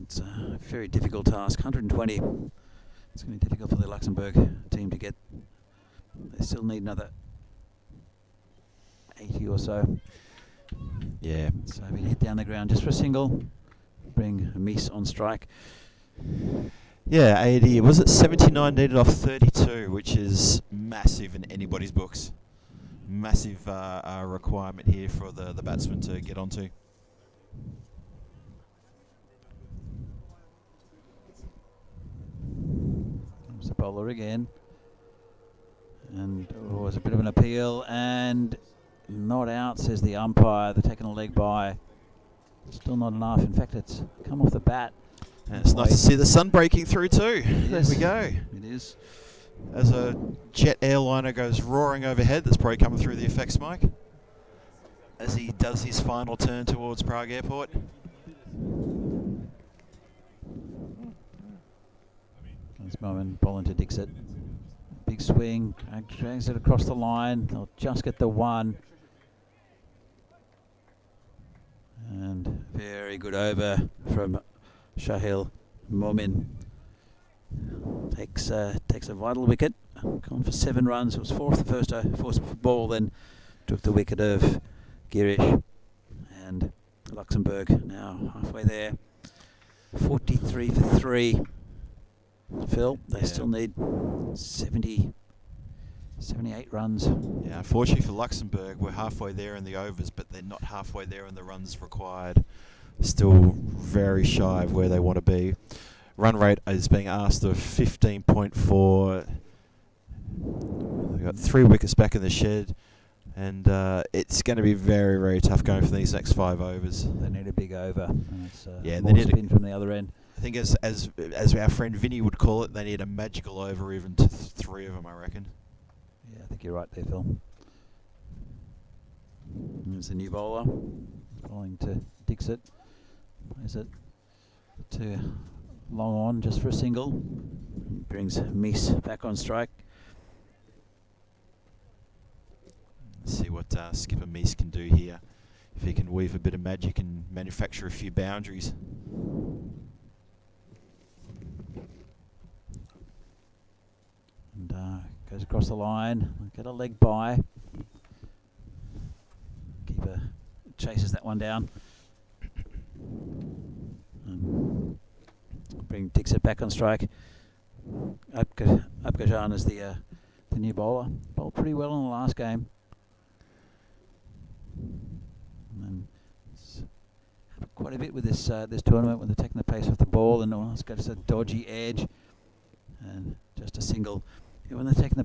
It's a very difficult task. 120. It's going to be difficult for the Luxembourg team to get. They still need another 80 or so. Yeah. So we hit down the ground just for a single. Bring Mies on strike. Yeah, 80. Was it 79 needed off 32, which is massive in anybody's books. Massive requirement here for the batsman to get onto. There's the bowler again. And it was a bit of an appeal, and not out, says the umpire. They're taking a leg by. Still not enough. In fact, it's come off the bat. And it's nice to see the sun breaking through too. There we go. It is. As a jet airliner goes roaring overhead, that's probably coming through the effects mic, as he does his final turn towards Prague Airport. This moment, ball into Dixit. Big swing, drags it across the line. They'll just get the one. And very good over from Shahil Momin. Takes a vital wicket. Gone for 7 runs. It was 4 off the first ball, then took the wicket of Girish. And Luxembourg now halfway there. 43 for 3. Phil, they still need 78 runs. Yeah, unfortunately for Luxembourg, we're halfway there in the overs, but they're not halfway there in the runs required. still very shy of where they want to be. Run rate is being asked of 15.4. They've got 3 wickets back in the shed, and it's going to be very, very tough going for these next 5 overs. They need a big over. And it's, Yeah, they more need spin from the other end. I think as our friend Vinny would call it, they need a magical over even to 3 of them, I reckon. Yeah, I think you're right there, Phil. There's the new bowler, bowling to Dixit. Plays it to long on just for a single. Brings Miss back on strike. Let's see what skipper Meese can do here. If he can weave a bit of magic and manufacture a few boundaries. And goes across the line. Get a leg by. Keeper chases that one down. And bring Dixit back on strike. Upkajan is the new bowler. Bowled pretty well in the last game. And had quite a bit with this tournament when they're taking the pace off the ball, and it's got just a dodgy edge and just a single. When they're taking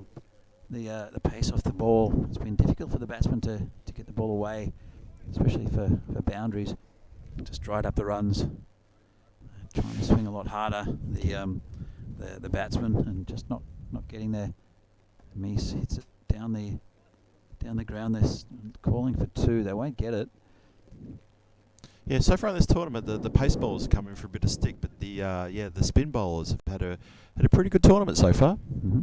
the pace off the ball, it's been difficult for the batsman to get the ball away, especially for boundaries. Just dried up the runs. Trying to swing a lot harder, the batsman, and just not getting there. Meese hits it down the ground. They're calling for 2. They won't get it. Yeah, so far in this tournament, the pace bowlers come in for a bit of stick, but the spin bowlers have had a pretty good tournament so far. Mm-hmm.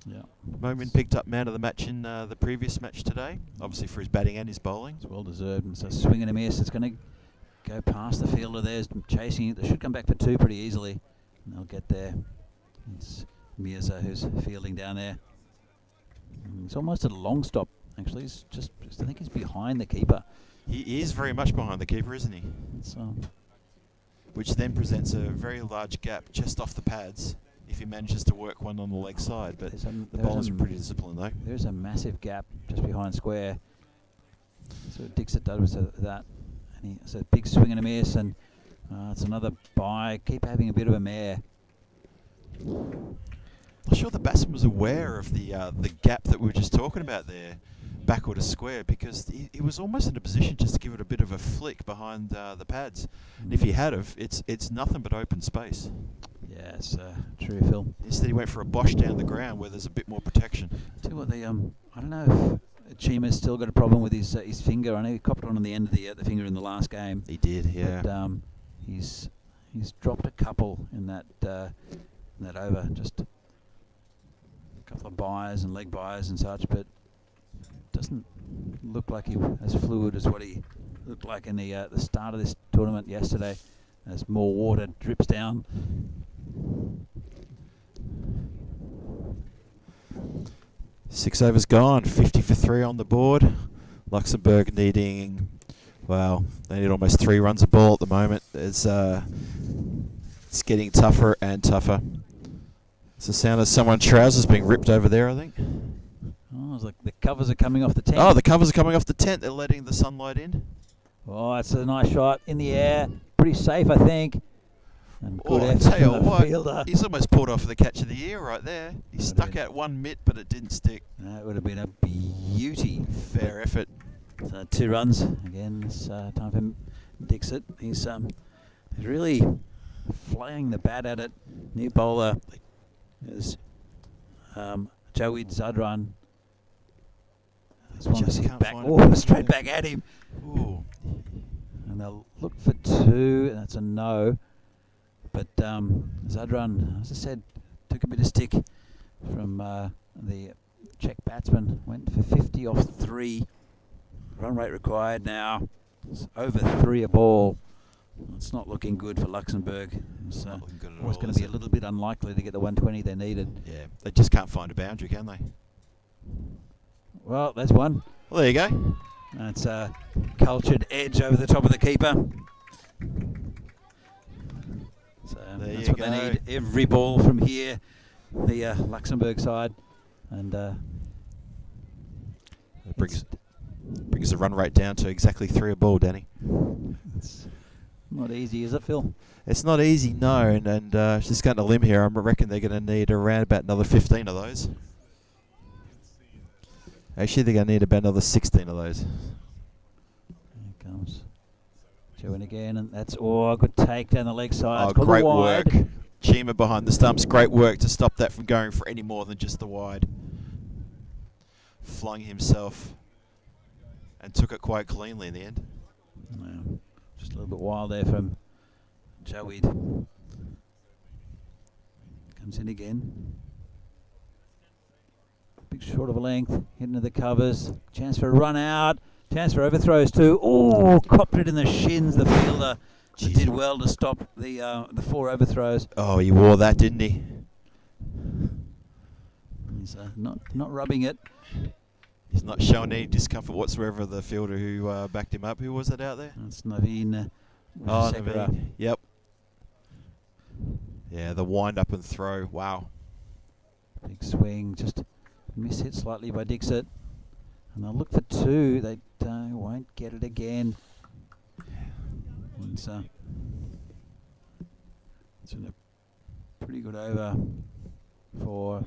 Yeah. Momin picked up man of the match in the previous match today, obviously for his batting and his bowling. It's well deserved. And so swing and a miss. It's going to go past the fielder there, chasing it. They should come back for 2 pretty easily, and they'll get there. It's Mirza who's fielding down there. He's almost at a long stop, actually. He's just I think he's behind the keeper. He is very much behind the keeper, isn't he? So, which then presents a very large gap just off the pads if he manages to work one on the leg side. But the bowlers are pretty disciplined, though. There's a massive gap just behind square. So Dixit does that. And it's a big swing and a miss, and it's another bye. Keep having a bit of a mare. I'm sure the batsman was aware of the gap that we were just talking about there, backward to square, because he was almost in a position just to give it a bit of a flick behind the pads. And if he had have, it's nothing but open space. Yeah, it's true, Phil. Instead, he went for a bosh down the ground where there's a bit more protection. Tell you what, I don't know if Chima's still got a problem with his finger. I know he copped one on the end of the finger in the last game. He did, yeah. But he's dropped a couple in that over. Just a couple of buys and leg buys and such, but doesn't look like he as fluid as what he looked like in the start of this tournament yesterday, as more water drips down. Six overs gone, 50 for 3 on the board. Luxembourg needing, well, they need almost 3 runs a ball at the moment. It's getting tougher and tougher. It's the sound of someone's trousers being ripped over there, I think. Oh, it's like the covers are coming off the tent. Oh, the covers are coming off the tent. They're letting the sunlight in. Oh, it's a nice shot in the air. Pretty safe, I think. And good I effort tell you from the what, fielder. he's almost pulled off the catch of the year right there. He stuck out one mitt, but it didn't stick. That would have been a beauty. Fair effort. So 2 runs. Again, it's time for Dixit. He's really flying the bat at it. New bowler is Jawid Zadran. This one Just hit can't back. find Oh, it. straight back at him. Ooh. And they'll look for 2. And that's a no. But Zadran, as I said, took a bit of stick from the Czech batsman. Went for 50 off 3. Run rate required now. It's over 3 a ball. It's not looking good for Luxembourg. It's Not looking good at always all, going is to be it? a little bit unlikely to get the 120 they needed. Yeah, they just can't find a boundary, can they? Well, there's one. Well, there you go. That's a cultured edge over the top of the keeper. So There that's you what go. they need. Every ball from here, the Luxembourg side. And It brings the run rate down to exactly 3 a ball, Danny. it's Not easy, is it, Phil? It's not easy, no, and just going to limb here, I reckon they're going to need around about another 15 of those. Actually, they're going to need about another 16 of those. Here comes Join again, and that's a good take down the leg side. Oh, It's called great the wide. work. Chima behind the stumps, great work to stop that from going for any more than just the wide. Flung himself and took it quite cleanly in the end. No, just a little bit wild there from Joey. Comes in again. Big short of a length, hitting to the covers. Chance for a run out. Chance for overthrows too. Oh, copped it in the shins, the fielder. Jeez. Did well to stop the 4 overthrows. Oh, he wore that, didn't he? He's not rubbing it. He's not showing any discomfort whatsoever, the fielder who backed him up. Who was it out there? That's Naveen. Oh, Sekera. Naveen. Yep. Yeah, the wind up and throw. Wow. Big swing, just miss-hit slightly by Dixit. And they'll look for 2. They won't get it again. And it's been a pretty good over for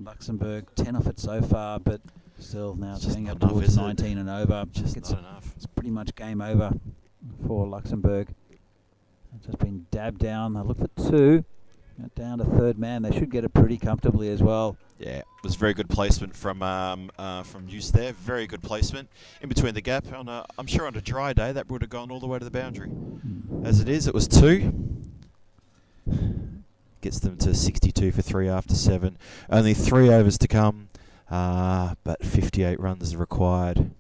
Luxembourg. 10 off it so far, but still now it's Just going up not enough, towards is it? 19 and over. Just It's not enough. pretty much game over for Luxembourg. It's just been dabbed down. They'll look for 2. Down to third man. They should get it pretty comfortably as well. Yeah, it was very good placement from Use there. Very good placement in between the gap. I'm sure on a dry day that would have gone all the way to the boundary. As it is, it was 2. Gets them to 62 for 3 after 7. Only 3 overs to come, but 58 runs are required.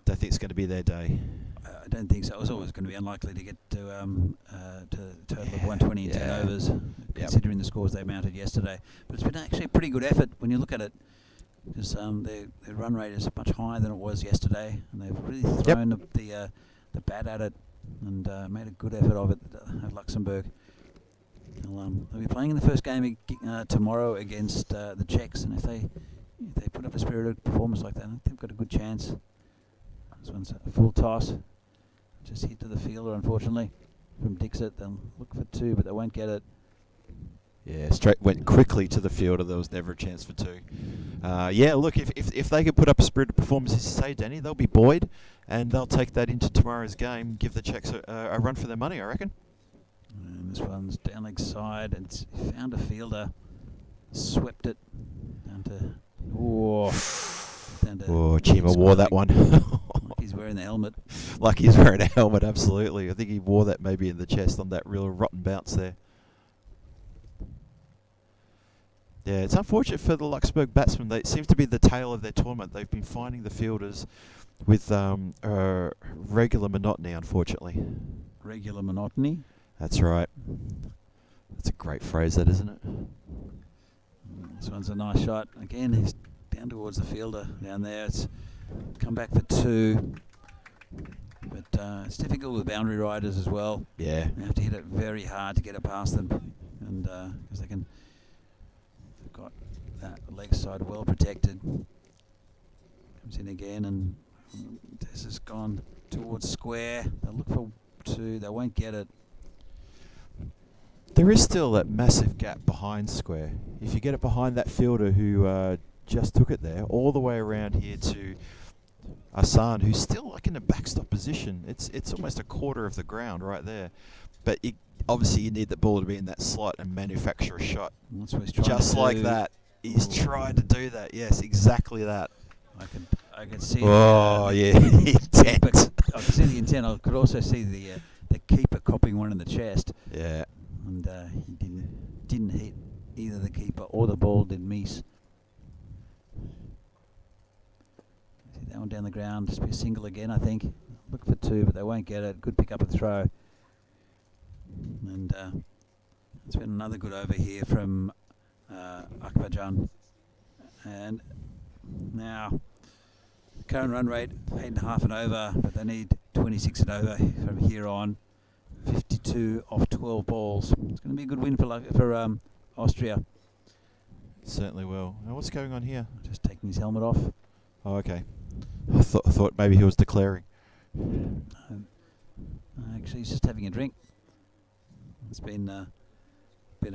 Don't think it's going to be their day. I don't think so. It was always going to be unlikely to get to a total of 120 in 10 overs, considering the scores they mounted yesterday. But it's been actually a pretty good effort when you look at it, because their run rate is much higher than it was yesterday, and they've really thrown the bat at it and made a good effort of it at Luxembourg. They'll be playing in the first game tomorrow against the Czechs, and if they put up a spirited performance like that, I think they've got a good chance. This one's a full toss. Just hit to the fielder, unfortunately, from Dixit. They'll look for 2, but they won't get it. Yeah, straight went quickly to the fielder. There was never a chance for 2. Yeah, look, if they could put up a spirited performance, as you say, Danny, they'll be buoyed, and they'll take that into tomorrow's game, give the Czechs a run for their money, I reckon. And this one's down leg side, and it's found a fielder, swept it down to. Chima wore that one. Like he's wearing the helmet. Like he's wearing a helmet, absolutely. I think he wore that maybe in the chest on that real rotten bounce there. Yeah, it's unfortunate for the Luxembourg batsmen. It seems to be the tail of their tournament. They've been finding the fielders with regular monotony, unfortunately. Regular monotony? That's right. That's a great phrase, that, isn't it? This one's a nice shot. Again, he's down towards the fielder down there. It's come back for 2. But it's difficult with boundary riders as well. Yeah. You have to hit it very hard to get it past them. And because they've got that leg side well protected. Comes in again, and this has gone towards square. They'll look for 2. They won't get it. There is still that massive gap behind square. If you get it behind that fielder who just took it there, all the way around here to Asan, who's still like in a backstop position. It's almost a quarter of the ground right there. But obviously you need the ball to be in that slot and manufacture a shot. And that's what he's trying Just to like do. that. He's tried to do that. Yes, exactly that. I could see. Oh, yeah. Intent. I could see the intent. I could also see the keeper copping one in the chest. Yeah. And he didn't hit either the keeper or the ball did miss. See that one down the ground, just be a single again, I think. Look for 2, but they won't get it. Good pick up and throw. And it's been another good over here from Akbarjan. And now, current run rate 8.5 and over, but they need 26 and over from here on. 52 off 12 balls. It's going to be a good win for Austria. Certainly will. Now, what's going on here? Just taking his helmet off. Oh, okay. I thought maybe he was declaring. Actually, he's just having a drink. It's been a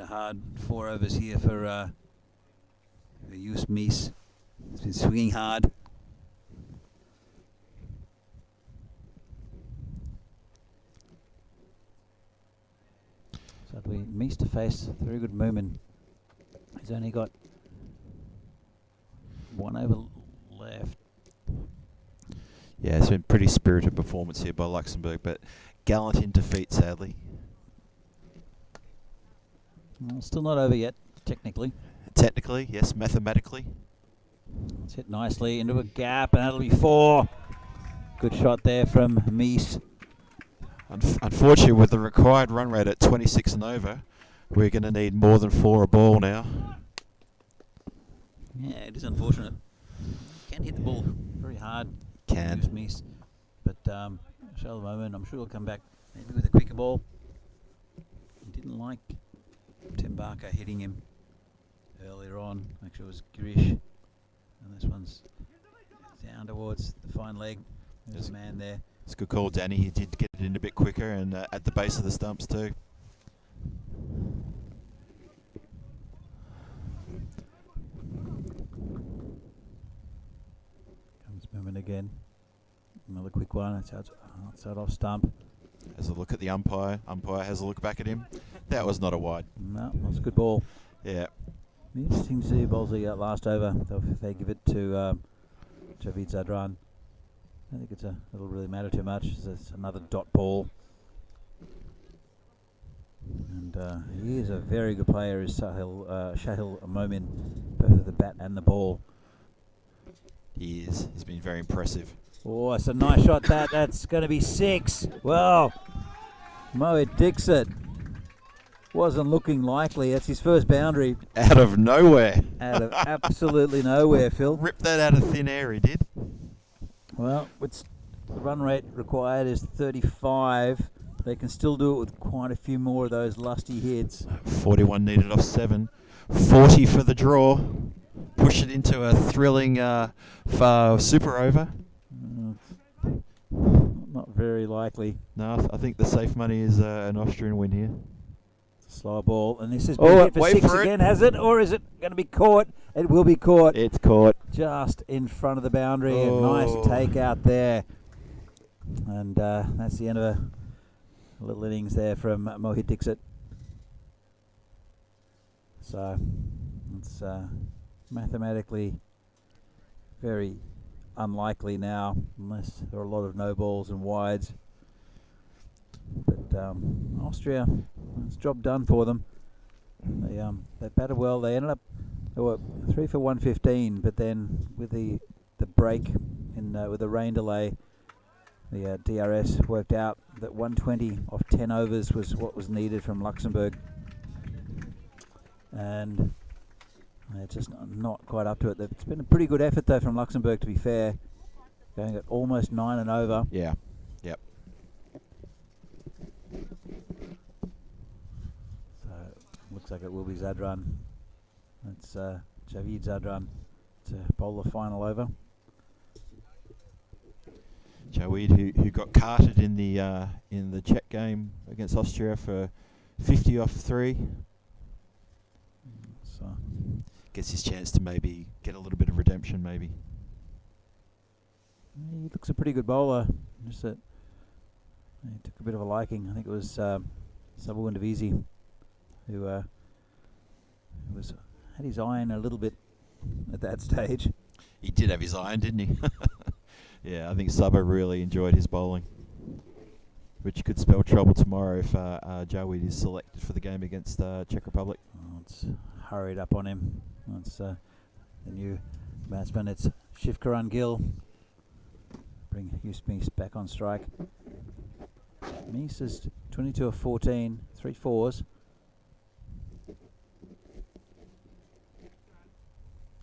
hard 4 overs here for Yus Mies. He's been swinging hard. So we Mies to face very good movement. He's only got 1 over left. Yeah, it's been pretty spirited performance here by Luxembourg, but gallant in defeat, sadly. Well, still not over yet, technically. Technically, yes. Mathematically. It's hit nicely into a gap, and that'll be 4. Good shot there from Mies. Unfortunately, with the required run rate at 26 and over, we're going to need more than 4 a ball now. Yeah, it is unfortunate. Can hit the ball very hard. Can. Mies. But show the moment. I'm sure he'll come back maybe with a quicker ball. He didn't like Tim Barker hitting him earlier on. Actually, it was Girish. And this one's down towards the fine leg. There's a man there. It's a good call, Danny. He did get it in a bit quicker and at the base of the stumps too. Comes movement again. Another quick one. It's outside off stump. Has a look at the umpire. Umpire has a look back at him. That was not a wide. No, that's a good ball. Yeah. Be interesting to see Bowlsley last over. If they give it to Javid Zadran. I think it'll really matter too much. It's another dot ball. And he is a very good player, is Shahil Momin, both with the bat and the ball. He is. He's been very impressive. Oh, it's a nice shot. That's going to be 6. Well, Mohit Dixit wasn't looking likely. That's his first boundary. Out of nowhere. Out of absolutely nowhere, Phil. Ripped that out of thin air, he did. Well, the run rate required is 35. They can still do it with quite a few more of those lusty hits. 41 needed off 7. 40 for the draw. Push it into a thrilling super over. Not very likely. No, I think the safe money is an Austrian win here. It's a slow ball, and this has been hit for 6 again, has it? Or is it going to be caught? It will be caught. It's caught. Just in front of the boundary. A nice take out there. And that's the end of a little innings there from Mohit Dixit. So it's mathematically very unlikely now, unless there are a lot of no balls and wides. But Austria, it's job done for them. They batted well. They ended up, they were 3 for 115, but then with the break in with the rain delay, the DRS worked out that 120 off 10 overs was what was needed from Luxembourg, and they're just not quite up to it. It's been a pretty good effort though from Luxembourg, to be fair, going at almost 9 and over. Yeah. Yep. So looks like it will be Zadran. That's Javid Zadran to bowl the final over. Javid, who got carted in the Czech game against Austria for 50 off 3. So gets his chance to maybe get a little bit of redemption, maybe. He looks a pretty good bowler. Just that he took a bit of a liking. I think it was Sabu Ndavisi who had his eye on a little bit at that stage. He did have his eye on, didn't he? Yeah, I think Sabo really enjoyed his bowling, which could spell trouble tomorrow if Javid is selected for the game against Czech Republic. Oh, it's hurried up on him. That's the new batsman. It's Shivkaran Gill. Bring Yus Mies back on strike. Mies is 22 of 14, 3 fours.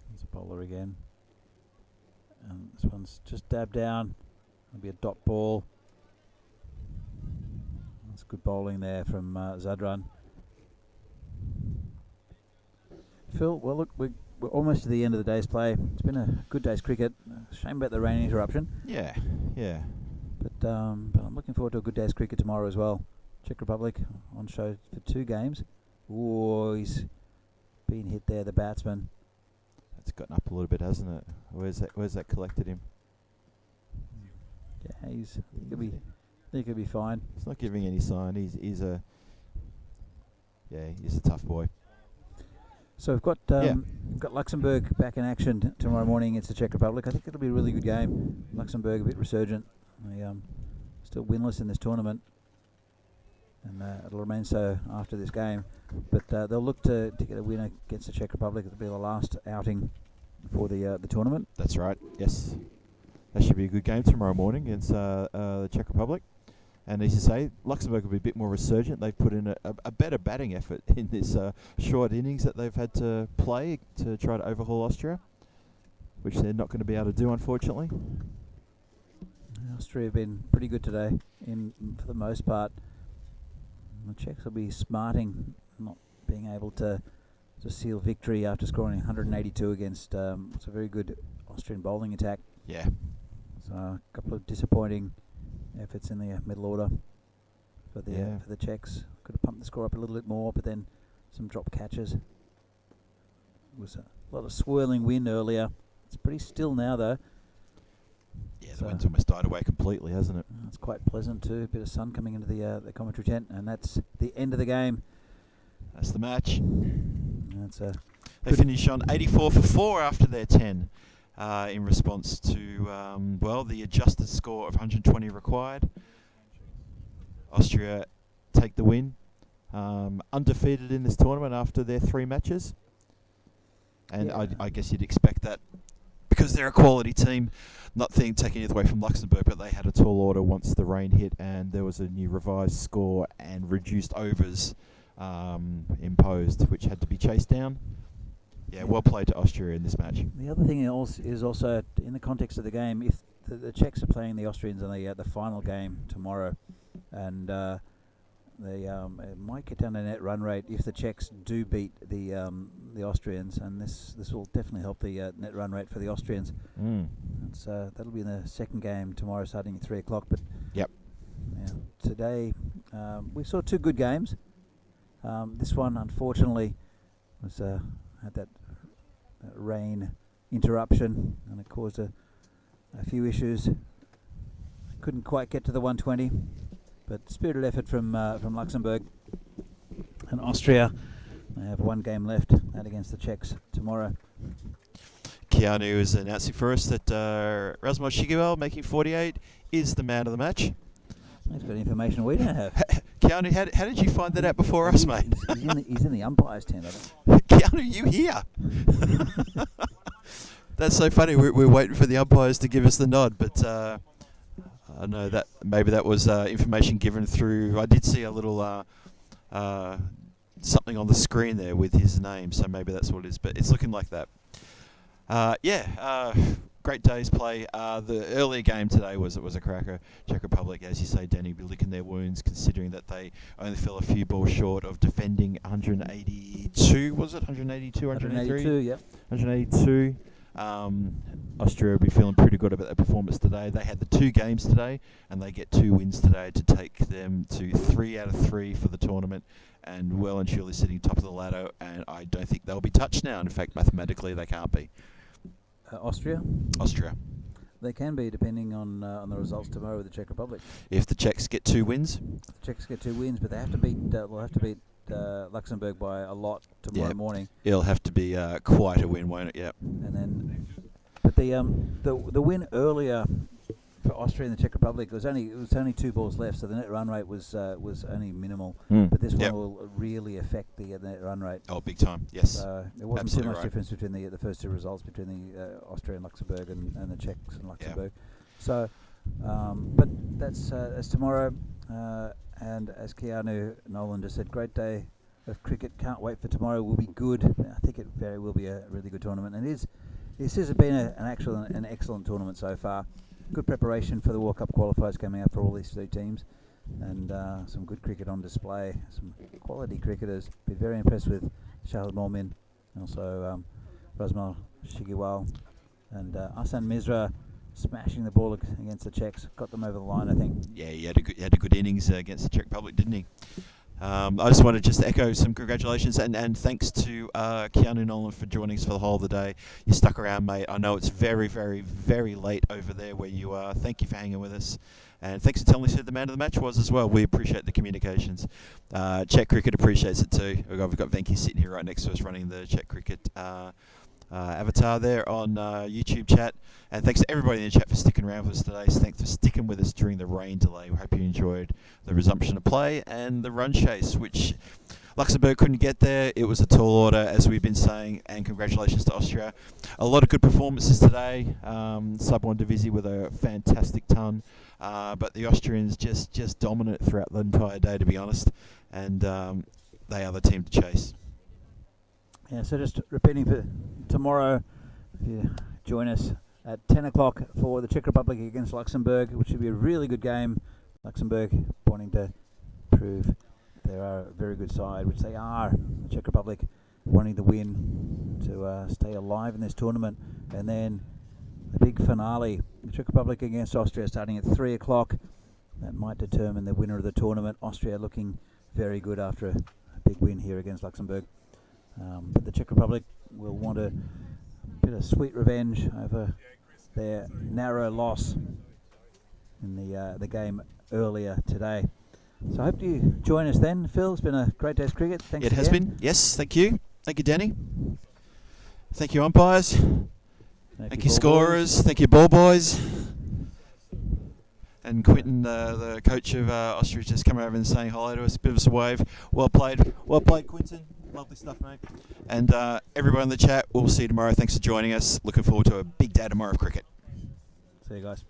There's a bowler again. And this one's just dabbed down. It'll be a dot ball. That's good bowling there from Zadran. Phil, well look, we're almost to the end of the day's play. It's been a good day's cricket. Shame about the rain interruption. Yeah. But I'm looking forward to a good day's cricket tomorrow as well. Czech Republic on show for 2 games. Oh, he's been hit there, the batsman. It's gotten up a little bit, hasn't it? Where's that collected him? Yeah, I think he'll be fine. He's not giving any sign. He's a tough boy. So we've got Luxembourg back in action tomorrow morning against the Czech Republic. I think it'll be a really good game. Luxembourg a bit resurgent. They still winless in this tournament, and it'll remain so after this game. But they'll look to get a winner against the Czech Republic. It'll be the last outing for the tournament. That's right. Yes, that should be a good game tomorrow morning against the Czech Republic. And as you say, Luxembourg will be a bit more resurgent. They've put in a better batting effort in this short innings that they've had to play to try to overhaul Austria, which they're not going to be able to do, unfortunately. Austria have been pretty good today, for the most part. The Czechs will be smarting, not being able to seal victory after scoring 182 against what's a very good Austrian bowling attack. Yeah. So a couple of disappointing efforts in the middle order for the Czechs. Could have pumped the score up a little bit more, but then some drop catches. It was a lot of swirling wind earlier. It's pretty still now, though. Yeah, the wind's almost died away completely, hasn't it? It's quite pleasant too. A bit of sun coming into the commentary tent, and that's the end of the game. That's the match. They finish on 84 for 4 after their 10. In response to, the adjusted score of 120 required. Austria take the win. Undefeated in this tournament after their 3 matches. And I guess you'd expect that because they're a quality team, not taking it away from Luxembourg, but they had a tall order once the rain hit and there was a new revised score and reduced overs imposed, which had to be chased down. Yeah, well played to Austria in this match. The other thing is also in the context of the game, if the Czechs are playing the Austrians in the final game tomorrow, and they might get down to net run rate if the Czechs do beat the Austrians, and this will definitely help the net run rate for the Austrians. That'll be in the second game tomorrow, starting at 3 o'clock. But today we saw 2 good games. This one, unfortunately, was had that rain interruption, and it caused a few issues. Couldn't quite get to the 120, but spirited effort from Luxembourg and Austria. They have 1 game left, that against the Czechs tomorrow. Keanu is announcing for us that Razmos Shigewell, making 48, is the man of the match. He's got information we don't have. Keanu, how did you find that out before us, mate? He's in the umpire's tent, I think. Keanu, you here? That's so funny. We're waiting for the umpires to give us the nod, but I know that maybe that was information given through. I did see a little something on the screen there with his name, so maybe that's what it is. But it's looking like that. Great day's play. The earlier game today was a cracker. Czech Republic, as you say, Danny, be licking their wounds, considering that they only fell a few balls short of defending 182. Was it 182? 182, yep. 182. Austria will be feeling pretty good about their performance today. They had the 2 games today, and they get 2 wins today to take them to 3 out of 3 for the tournament, and well and surely sitting top of the ladder. And I don't think they'll be touched now. In fact, mathematically, they can't be. Austria? Austria. They can be, depending on the results tomorrow with the Czech Republic. If the Czechs get 2 wins? The Czechs get 2 wins, but they have to beat. Will have to beat Luxembourg by a lot tomorrow morning. It'll have to be quite a win, won't it? Yeah. And then, but the win earlier for Austria and the Czech Republic was only 2 balls left, so the net run rate was only minimal. But this one will really affect the net run rate. Oh, big time! Yes. There wasn't absolutely too much difference between the first 2 results between the Austria and Luxembourg and the Czechs and Luxembourg. Yeah. So, but that's tomorrow. And as Keanu Nolan just said, great day of cricket. Can't wait for tomorrow. Will be good. I think it very will be a really good tournament. And this has been an excellent tournament so far. Good preparation for the World Cup qualifiers coming up for all these 3 teams, and some good cricket on display. Some quality cricketers. Been very impressed with Shahid Momin, and also Razmal Shigewal, and Ahsan Misra smashing the ball against the Czechs. Got them over the line, I think. Yeah, he had a good innings against the Czech Republic, didn't he? I just wanted to echo some congratulations and thanks to Keanu Nolan for joining us for the whole of the day. You stuck around, mate. I know it's very, very, very late over there where you are. Thank you for hanging with us. And thanks for telling us who the man of the match was as well. We appreciate the communications. Czech Cricket appreciates it too. We've got Venky sitting here right next to us running the Czech Cricket avatar there on YouTube chat. And thanks to everybody in the chat for sticking around with us today. So thanks for sticking with us during the rain delay. We hope you enjoyed the resumption of play and the run chase, which Luxembourg couldn't get there. It was a tall order, as we've been saying, and congratulations to Austria. A lot of good performances today. Sub-1 Divisi with a fantastic ton. But the Austrians just dominant throughout the entire day, to be honest. And they are the team to chase. Yeah, so just repeating for tomorrow, if you join us at 10 o'clock for the Czech Republic against Luxembourg, which should be a really good game. Luxembourg wanting to prove they are a very good side, which they are. The Czech Republic wanting the win to stay alive in this tournament. And then the big finale, the Czech Republic against Austria, starting at 3 o'clock. That might determine the winner of the tournament. Austria looking very good after a big win here against Luxembourg. But the Czech Republic will want a bit of sweet revenge over their narrow loss in the game earlier today. So I hope you join us then. Phil, it's been a great day's cricket. Thanks It again. has been. Yes, thank you. Thank you, Danny. Thank you, umpires. Thank you, ball scorers. boys. Thank you, ball boys. And Quinton, the coach of Austria, just come over and saying hello to us. Bit of us a wave. Well played, Quinton. Lovely stuff, mate. And everyone in the chat, we'll see you tomorrow. Thanks for joining us. Looking forward to a big day tomorrow of cricket. See you guys.